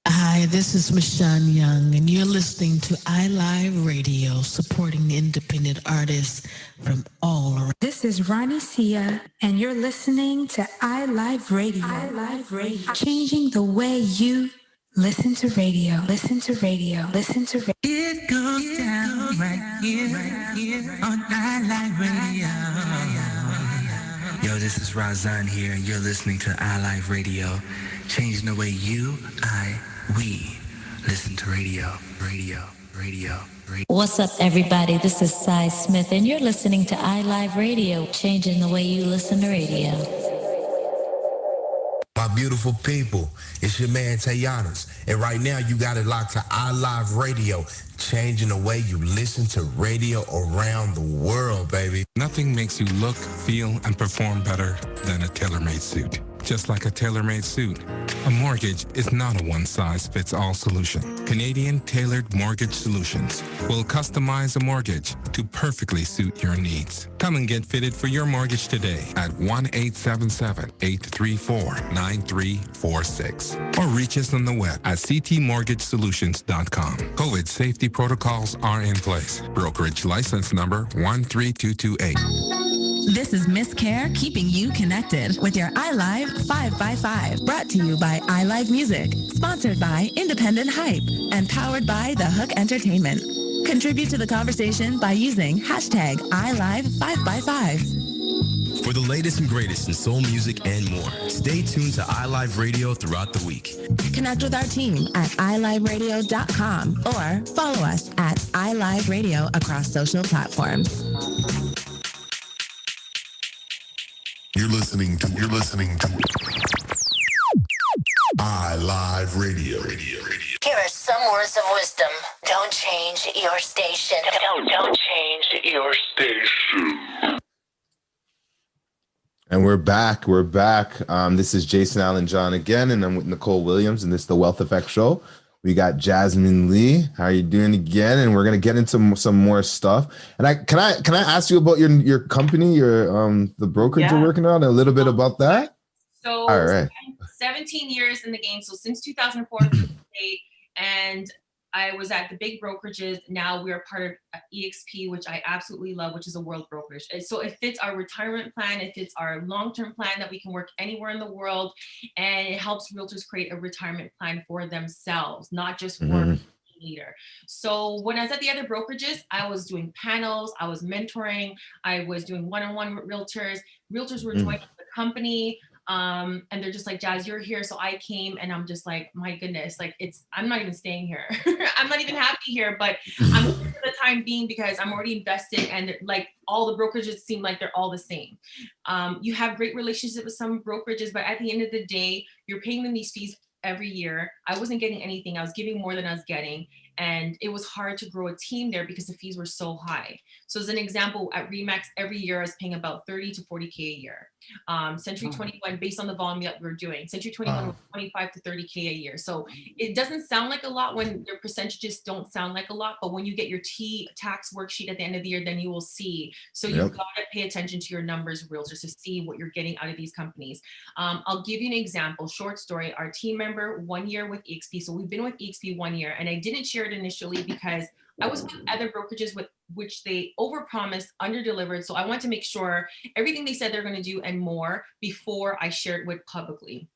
Hi, this is Michonne Young, and you're listening to iLive Radio, supporting independent artists from all around. This is Ronnie Sia, and you're listening to iLive Radio. iLive Radio, changing the way you listen to radio. Listen to radio. Listen to radio. It goes down right here on iLive Radio. Yo, this is Razan here, and you're listening to iLive Radio, changing the way we listen to radio. What's up, everybody? This is Cy Smith, and you're listening to iLive Radio, changing the way you listen to radio. My beautiful people, it's your man Tayanas, and right now you got it locked to iLive Radio, changing the way you listen to radio around the world, baby. Nothing makes you look, feel, and perform better than a tailor-made suit. Just like a tailor-made suit, a mortgage is not a one-size-fits-all solution. Canadian Tailored Mortgage Solutions will customize a mortgage to perfectly suit your needs. Come and get fitted for your mortgage today at 1-877-834-9346 or reach us on the web at ctmortgagesolutions.com. COVID safety protocols are in place. Brokerage license number 13228. This is Miss Care keeping you connected with your iLive 5x5. Brought to you by iLive Music. Sponsored by Independent Hype and powered by The Hook Entertainment. Contribute to the conversation by using hashtag iLive5x5. For the latest and greatest in soul music and more, stay tuned to iLive Radio throughout the week. Connect with our team at iliveradio.com or follow us at iLive Radio across social platforms. You're listening to iLive Radio. Here are some words of wisdom. Don't change your station. Don't change your station. And we're back. This is Jason Allen John again, and I'm with Nicole Williams, and this is the Wealth Effect Show. We got Jasmine Lee. How are you doing again? And we're gonna get into some more stuff. And can I ask you about your company, the brokerage you're working on, a little bit about that? So all right. 17 years in the game. So since 2004, and I was at the big brokerages. Now we're part of EXP, which I absolutely love, which is a world brokerage. And so it fits our retirement plan. It fits our long-term plan that we can work anywhere in the world. And it helps realtors create a retirement plan for themselves, not just for a leader. So when I was at the other brokerages, I was doing panels, I was mentoring, I was doing one-on-one with realtors. Realtors were joining the company. And they're just like, Jazz, you're here. So I came and I'm just like, my goodness, like I'm not even staying here. I'm not even happy here, but I'm here for the time being because I'm already invested and like all the brokerages seem like they're all the same. You have great relationships with some brokerages, but at the end of the day, you're paying them these fees every year. I wasn't getting anything. I was giving more than I was getting. And it was hard to grow a team there because the fees were so high. So as an example, at Remax, every year I was paying about 30 to 40K a year. Century 21, based on the volume that we were doing, Century 21 was 25 to 30K a year. So it doesn't sound like a lot when your percentages don't sound like a lot, but when you get your tax worksheet at the end of the year, then you will see. So you've got to pay attention to your numbers, realtors, to see what you're getting out of these companies. I'll give you an example, short story. Our team member, 1 year with EXP. So we've been with EXP 1 year, and I didn't share it initially because I was with other brokerages with which they overpromised, underdelivered. So I want to make sure everything they said they're going to do and more before I share it with publicly.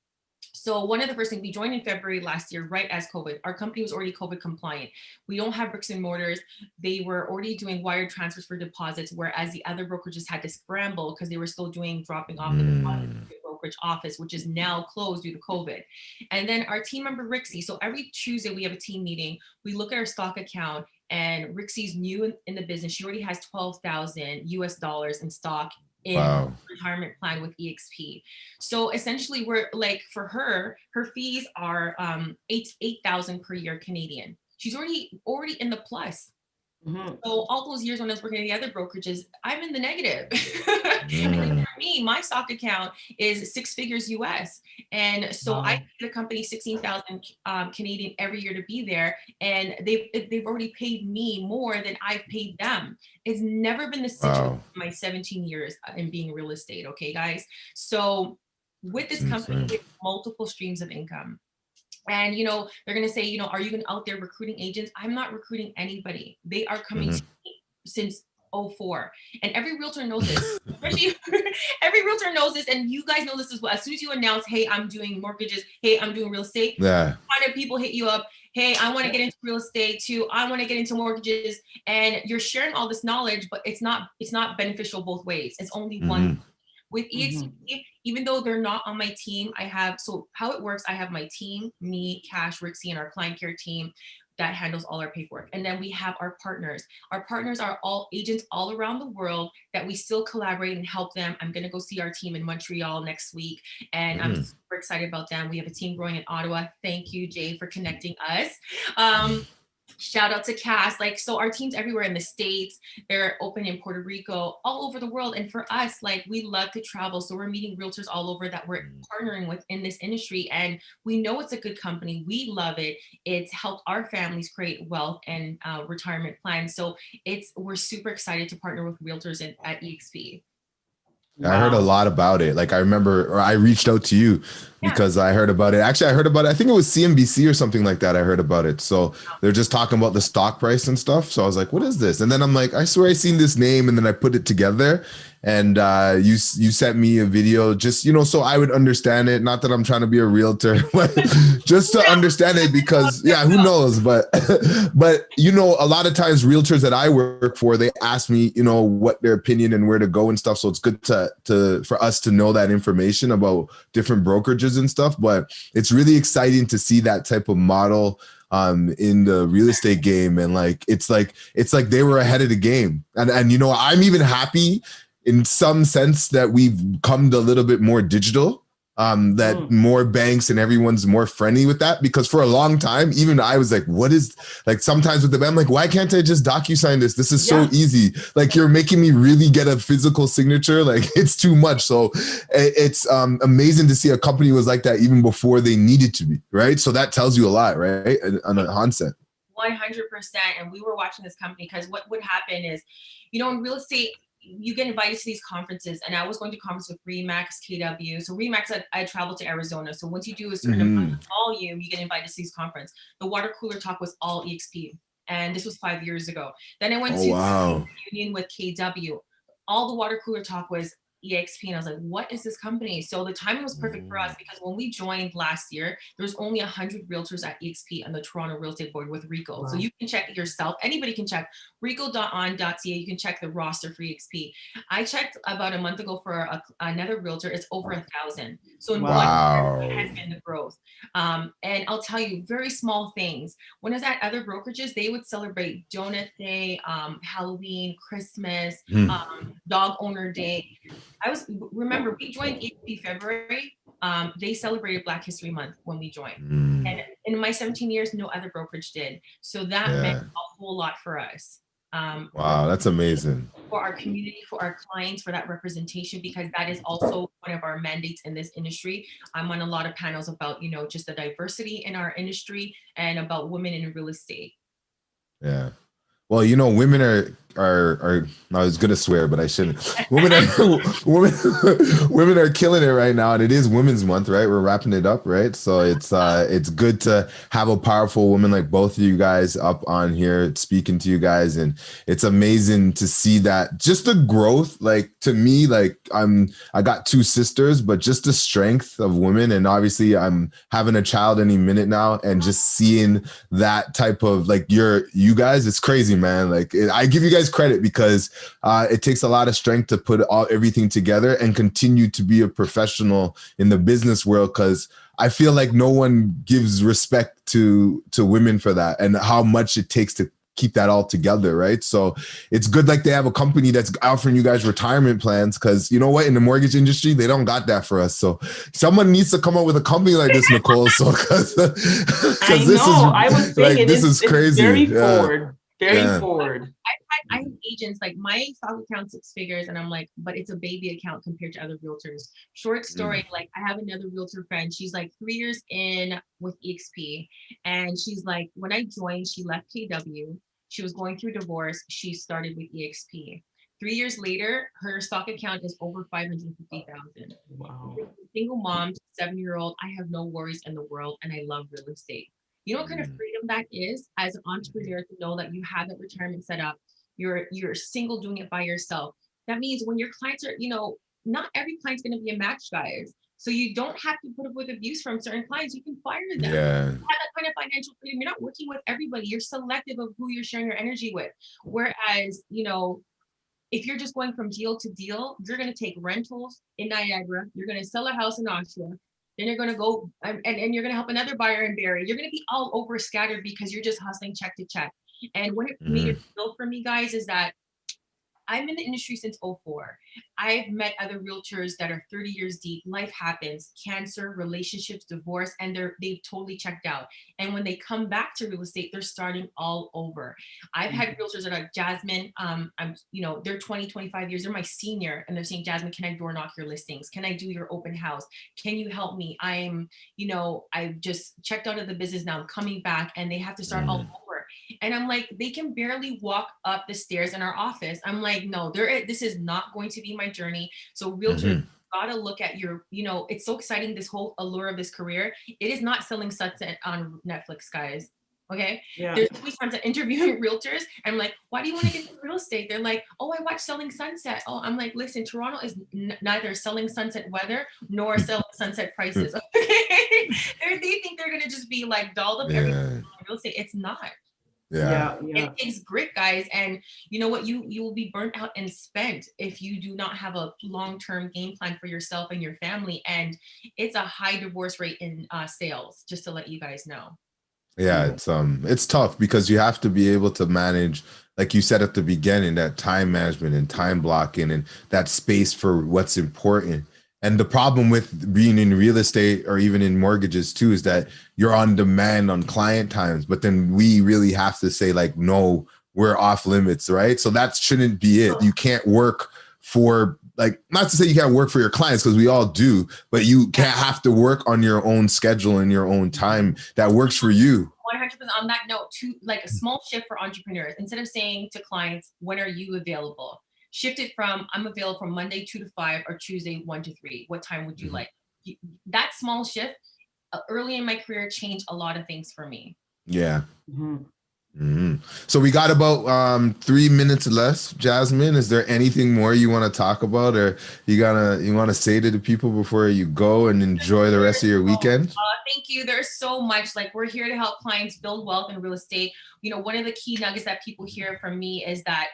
So one of the first things, we joined in February last year, right as COVID. Our company was already COVID compliant. We don't have bricks and mortars. They were already doing wire transfers for deposits, whereas the other brokerages had to scramble because they were still doing dropping off the brokerage office, which is now closed due to COVID. And then our team member, Rixie. So every Tuesday we have a team meeting. We look at our stock account, and Rixie's new in the business. She already has $12,000 in stock in retirement plan with EXP. So essentially we're like, for her fees are 8,000 per year Canadian. She's already in the plus. So all those years when I was working at the other brokerages, I'm in the negative. And for me, my stock account is 6 figures US. And so I pay the company 16,000 Canadian every year to be there. And they've already paid me more than I've paid them. It's never been the situation in my 17 years in being real estate. Okay, guys. So with this company, we have multiple streams of income. And, they're going to say, are you out there recruiting agents? I'm not recruiting anybody. They are coming to me since 2004. And every realtor knows this. Especially every realtor knows this. And you guys know this as well. As soon as you announce, hey, I'm doing mortgages. Hey, I'm doing real estate. A lot of people hit you up. Hey, I want to get into real estate too. I want to get into mortgages. And you're sharing all this knowledge, but it's not beneficial both ways. It's only one. With EXP, even though they're not on my team, so how it works, I have my team, me, Cash, Rixie, and our client care team. that handles all our paperwork. And then we have our partners. Our partners are all agents all around the world that we still collaborate and help them. I'm going to go see our team in Montreal next week, and I'm super excited about them. We have a team growing in Ottawa. Thank you, Jay, for connecting us. Shout out to Cass. Like, so our teams everywhere in the States, they're open in Puerto Rico, all over the world. And for us, like, we love to travel. So we're meeting realtors all over that we're partnering with in this industry. And we know it's a good company. We love it. It's helped our families create wealth and retirement plans. So we're super excited to partner with realtors at EXP. Wow. I heard a lot about it. Like, I remember, or I reached out to you because I heard about it. Actually, I heard about it. I think it was CNBC or something like that. I heard about it. So they're just talking about the stock price and stuff. So I was like, what is this? And then I'm like, I swear I seen this name, and then I put it together. And you sent me a video just, so I would understand it. Not that I'm trying to be a realtor, but just to understand it, because who knows? But a lot of times realtors that I work for, they ask me, what their opinion and where to go and stuff. So it's good for us to know that information about different brokerages and stuff. But it's really exciting to see that type of model in the real estate game. And it's like they were ahead of the game. And I'm even happy in some sense that we've come to a little bit more digital, that more banks and everyone's more friendly with that, because for a long time, even I was like, what is, like, sometimes with the bank, I'm like, why can't I just DocuSign this? This is so easy. Like, you're making me really get a physical signature. Like, it's too much. So it's amazing to see a company was like that even before they needed to be, right? So that tells you a lot, right? On a onset. 100%. And we were watching this company because what would happen is, in real estate, you get invited to these conferences, and I was going to conference with Remax, KW. So Remax, I traveled to Arizona. So once you do a certain amount of volume, you get invited to these conference. The water cooler talk was all EXP. And this was 5 years ago. Then I went to the union with KW. All the water cooler talk was EXP. And I was like, what is this company? So the timing was perfect for us, because when we joined last year, there was only 100 realtors at EXP on the Toronto Real Estate Board with Rico. Wow. So you can check it yourself. Anybody can check rico.on.ca. You can check the roster for EXP. I checked about a month ago for another realtor. It's over 1,000. So in 1 year, it has been the growth. And I'll tell you, very small things. When I was at other brokerages, they would celebrate Donut Day, Halloween, Christmas, Dog Owner Day. Remember, we joined EXP February. They celebrated Black History Month when we joined. And in my 17 years, no other brokerage did. So that meant a whole lot for us. Wow, that's amazing. For our community, for our clients, for that representation, because that is also one of our mandates in this industry. I'm on a lot of panels about, just the diversity in our industry and about women in real estate. Yeah. Well, women are I was gonna swear, but I shouldn't. Women are killing it right now, and it is Women's Month, right? We're wrapping it up, right? So it's good to have a powerful woman like both of you guys up on here speaking to you guys, and it's amazing to see that, just the growth. Like, to me, like, I got 2 sisters, but just the strength of women, and obviously I'm having a child any minute now, and just seeing that type of, like, you guys, it's crazy, man. Like, I give you guys credit, because it takes a lot of strength to put everything together and continue to be a professional in the business world, because I feel like no one gives respect to women for that, and how much it takes to keep that all together, right? So it's good, like, they have a company that's offering you guys retirement plans, because you know what, in the mortgage industry, they don't got that for us. So someone needs to come up with a company like this, Nicole. So because this is crazy. Very forward. Very forward. I have agents, like, my stock account 6 figures, and I'm like, but it's a baby account compared to other realtors. Short story, like, I have another realtor friend. She's like 3 years in with EXP, and she's like, when I joined, she left KW. She was going through divorce. She started with EXP. 3 years later, her stock account is over 550,000. Wow. Single mom, 7-year-old. I have no worries in the world, and I love real estate. You know what kind of freedom that is as an entrepreneur, to know that you have that retirement set up. You're single, doing it by yourself. That means when your clients are, not every client's going to be a match, guys. So you don't have to put up with abuse from certain clients. You can fire them. Yeah. You have that kind of financial freedom. You're not working with everybody. You're selective of who you're sharing your energy with. Whereas, if you're just going from deal to deal, you're going to take rentals in Niagara. You're going to sell a house in Oshawa. Then you're going to go and you're going to help another buyer in Barrie. You're going to be all over scattered because you're just hustling check to check. And what it made it feel for me, guys, is that I'm in the industry since '04. I've met other realtors that are 30 years deep. Life happens, cancer, relationships, divorce, and they've totally checked out. And when they come back to real estate, they're starting all over. I've had realtors that are like, Jasmine, they're 20, 25 years, they're my senior, and they're saying, Jasmine, can I door knock your listings? Can I do your open house? Can you help me? I've just checked out of the business now. I'm coming back, and they have to start all over. And I'm like, they can barely walk up the stairs in our office. I'm like, no, this is not going to be my journey. So realtors gotta look at your, it's so exciting, this whole allure of this career. It is not selling sunset on Netflix, guys. Okay. Yeah. There's always times I'm interviewing realtors. I'm like, why do you want to get into real estate? They're like, oh, I watch Selling Sunset. Oh, I'm like, listen, Toronto is neither selling sunset weather nor selling sunset prices. Okay. They think they're gonna just be like dolled up everything in real estate. It's not. Yeah. It takes grit, guys. And you know what? You will be burnt out and spent if you do not have a long-term game plan for yourself and your family. And it's a high divorce rate in sales, just to let you guys know. Yeah, it's tough because you have to be able to manage, like you said at the beginning, that time management and time blocking and that space for what's important. And the problem with being in real estate or even in mortgages too is that you're on demand on client times, but then we really have to say like, no, we're off limits, right? So that shouldn't be it. You can't work for, like, not to say you can't work for your clients, because we all do, but you can't have to work on your own schedule and your own time that works for you. 100% on that note, like a small shift for entrepreneurs. Instead of saying to clients, when are you available? Shift it from, I'm available from Monday 2 to 5 or Tuesday 1 to 3. What time would you like? That small shift early in my career changed a lot of things for me. Yeah. So we got about 3 minutes left. Jasmine, is there anything more you want to talk about, or you want to say to the people before you go and enjoy the rest of your weekend? Thank you. There's so much. Like, we're here to help clients build wealth in real estate. One of the key nuggets that people hear from me is that,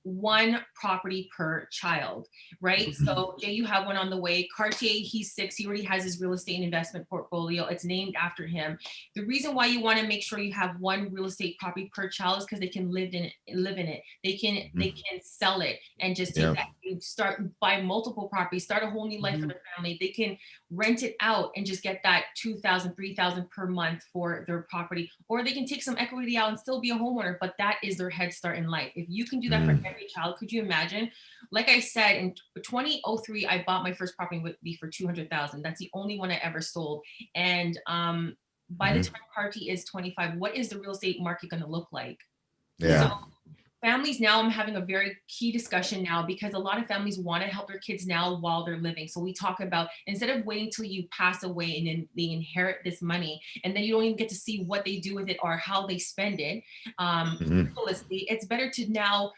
one property per child, right? So Jay, you have one on the way. Cartier, he's 6. He already has his real estate investment portfolio. It's named after him. The reason why you want to make sure you have one real estate property per child is because they can live in it. They can sell it and just take that. You buy multiple properties, start a whole new life for their family. They can rent it out and just get that $2,000, $3,000 per month for their property, or they can take some equity out and still be a homeowner. But that is their head start in life. If you can do that for every child, could you imagine? Like I said, in 2003, I bought my first property with me for $200,000. That's the only one I ever sold. And by the time Carti is 25, what is the real estate market going to look like? Yeah. So, families now, I'm having a very key discussion now because a lot of families want to help their kids now while they're living. So we talk about, instead of waiting till you pass away and then they inherit this money and then you don't even get to see what they do with it or how they spend it, it's better to now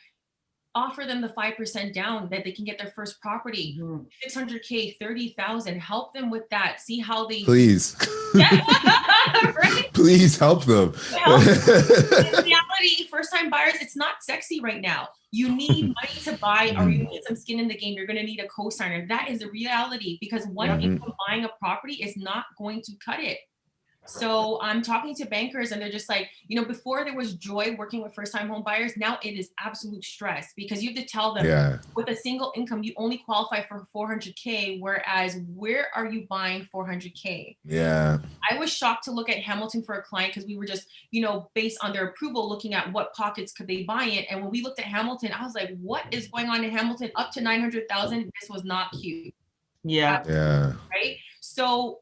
offer them the 5% down that they can get their first property, $600K, $30,000, help them with that. See how they please. Right? Please help them. In reality, first-time buyers, it's not sexy right now. You need money to buy, or you need some skin in the game. You're going to need a co-signer. That is the reality, because one income buying a property is not going to cut it. So I'm talking to bankers and they're just like, before there was joy working with first-time home buyers, now it is absolute stress, because you have to tell them with a single income, you only qualify for 400K, whereas where are you buying 400K? Yeah. I was shocked to look at Hamilton for a client because we were just, based on their approval, looking at what pockets could they buy in. And when we looked at Hamilton, I was like, what is going on in Hamilton? Up to 900,000. This was not cute. Yeah. Right. So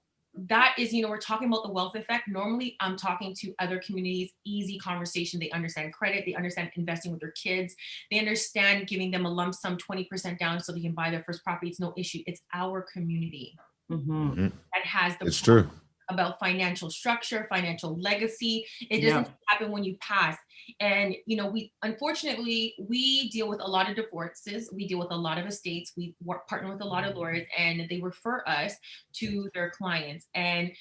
that is, we're talking about the wealth effect. Normally I'm talking to other communities, easy conversation. They understand credit. They understand investing with their kids. They understand giving them a lump sum, 20% down so they can buy their first property. It's no issue. It's our community that has the It's true. About financial structure, financial legacy. It doesn't happen when you pass. And, unfortunately, we deal with a lot of divorces. We deal with a lot of estates. We partner with a lot of lawyers, and they refer us to their clients. And,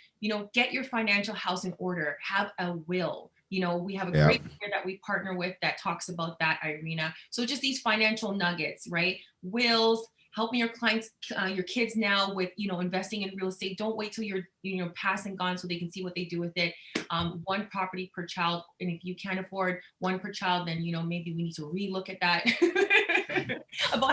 get your financial house in order. Have a will. We have a great lawyer that we partner with that talks about that, Irina. So just these financial nuggets, right? Wills, helping your clients, your kids now with, investing in real estate. Don't wait till you're past and gone so they can see what they do with it. One property per child. And if you can't afford one per child, then, maybe we need to relook at that.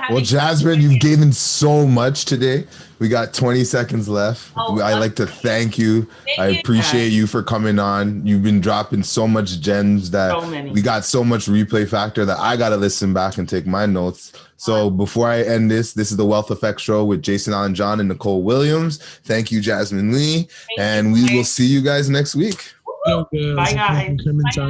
Well, Jasmine, you've given so much today. We got 20 seconds left. I'd like to thank you. I appreciate you for coming on. You've been dropping so much gems that we got so much replay factor that I got to listen back and take my notes. So before I end this is the Wealth Effect Show with Jason Allen John and Nicole Williams. Thank you, Jasmine Lee. And we will see you guys next week. Bye, guys.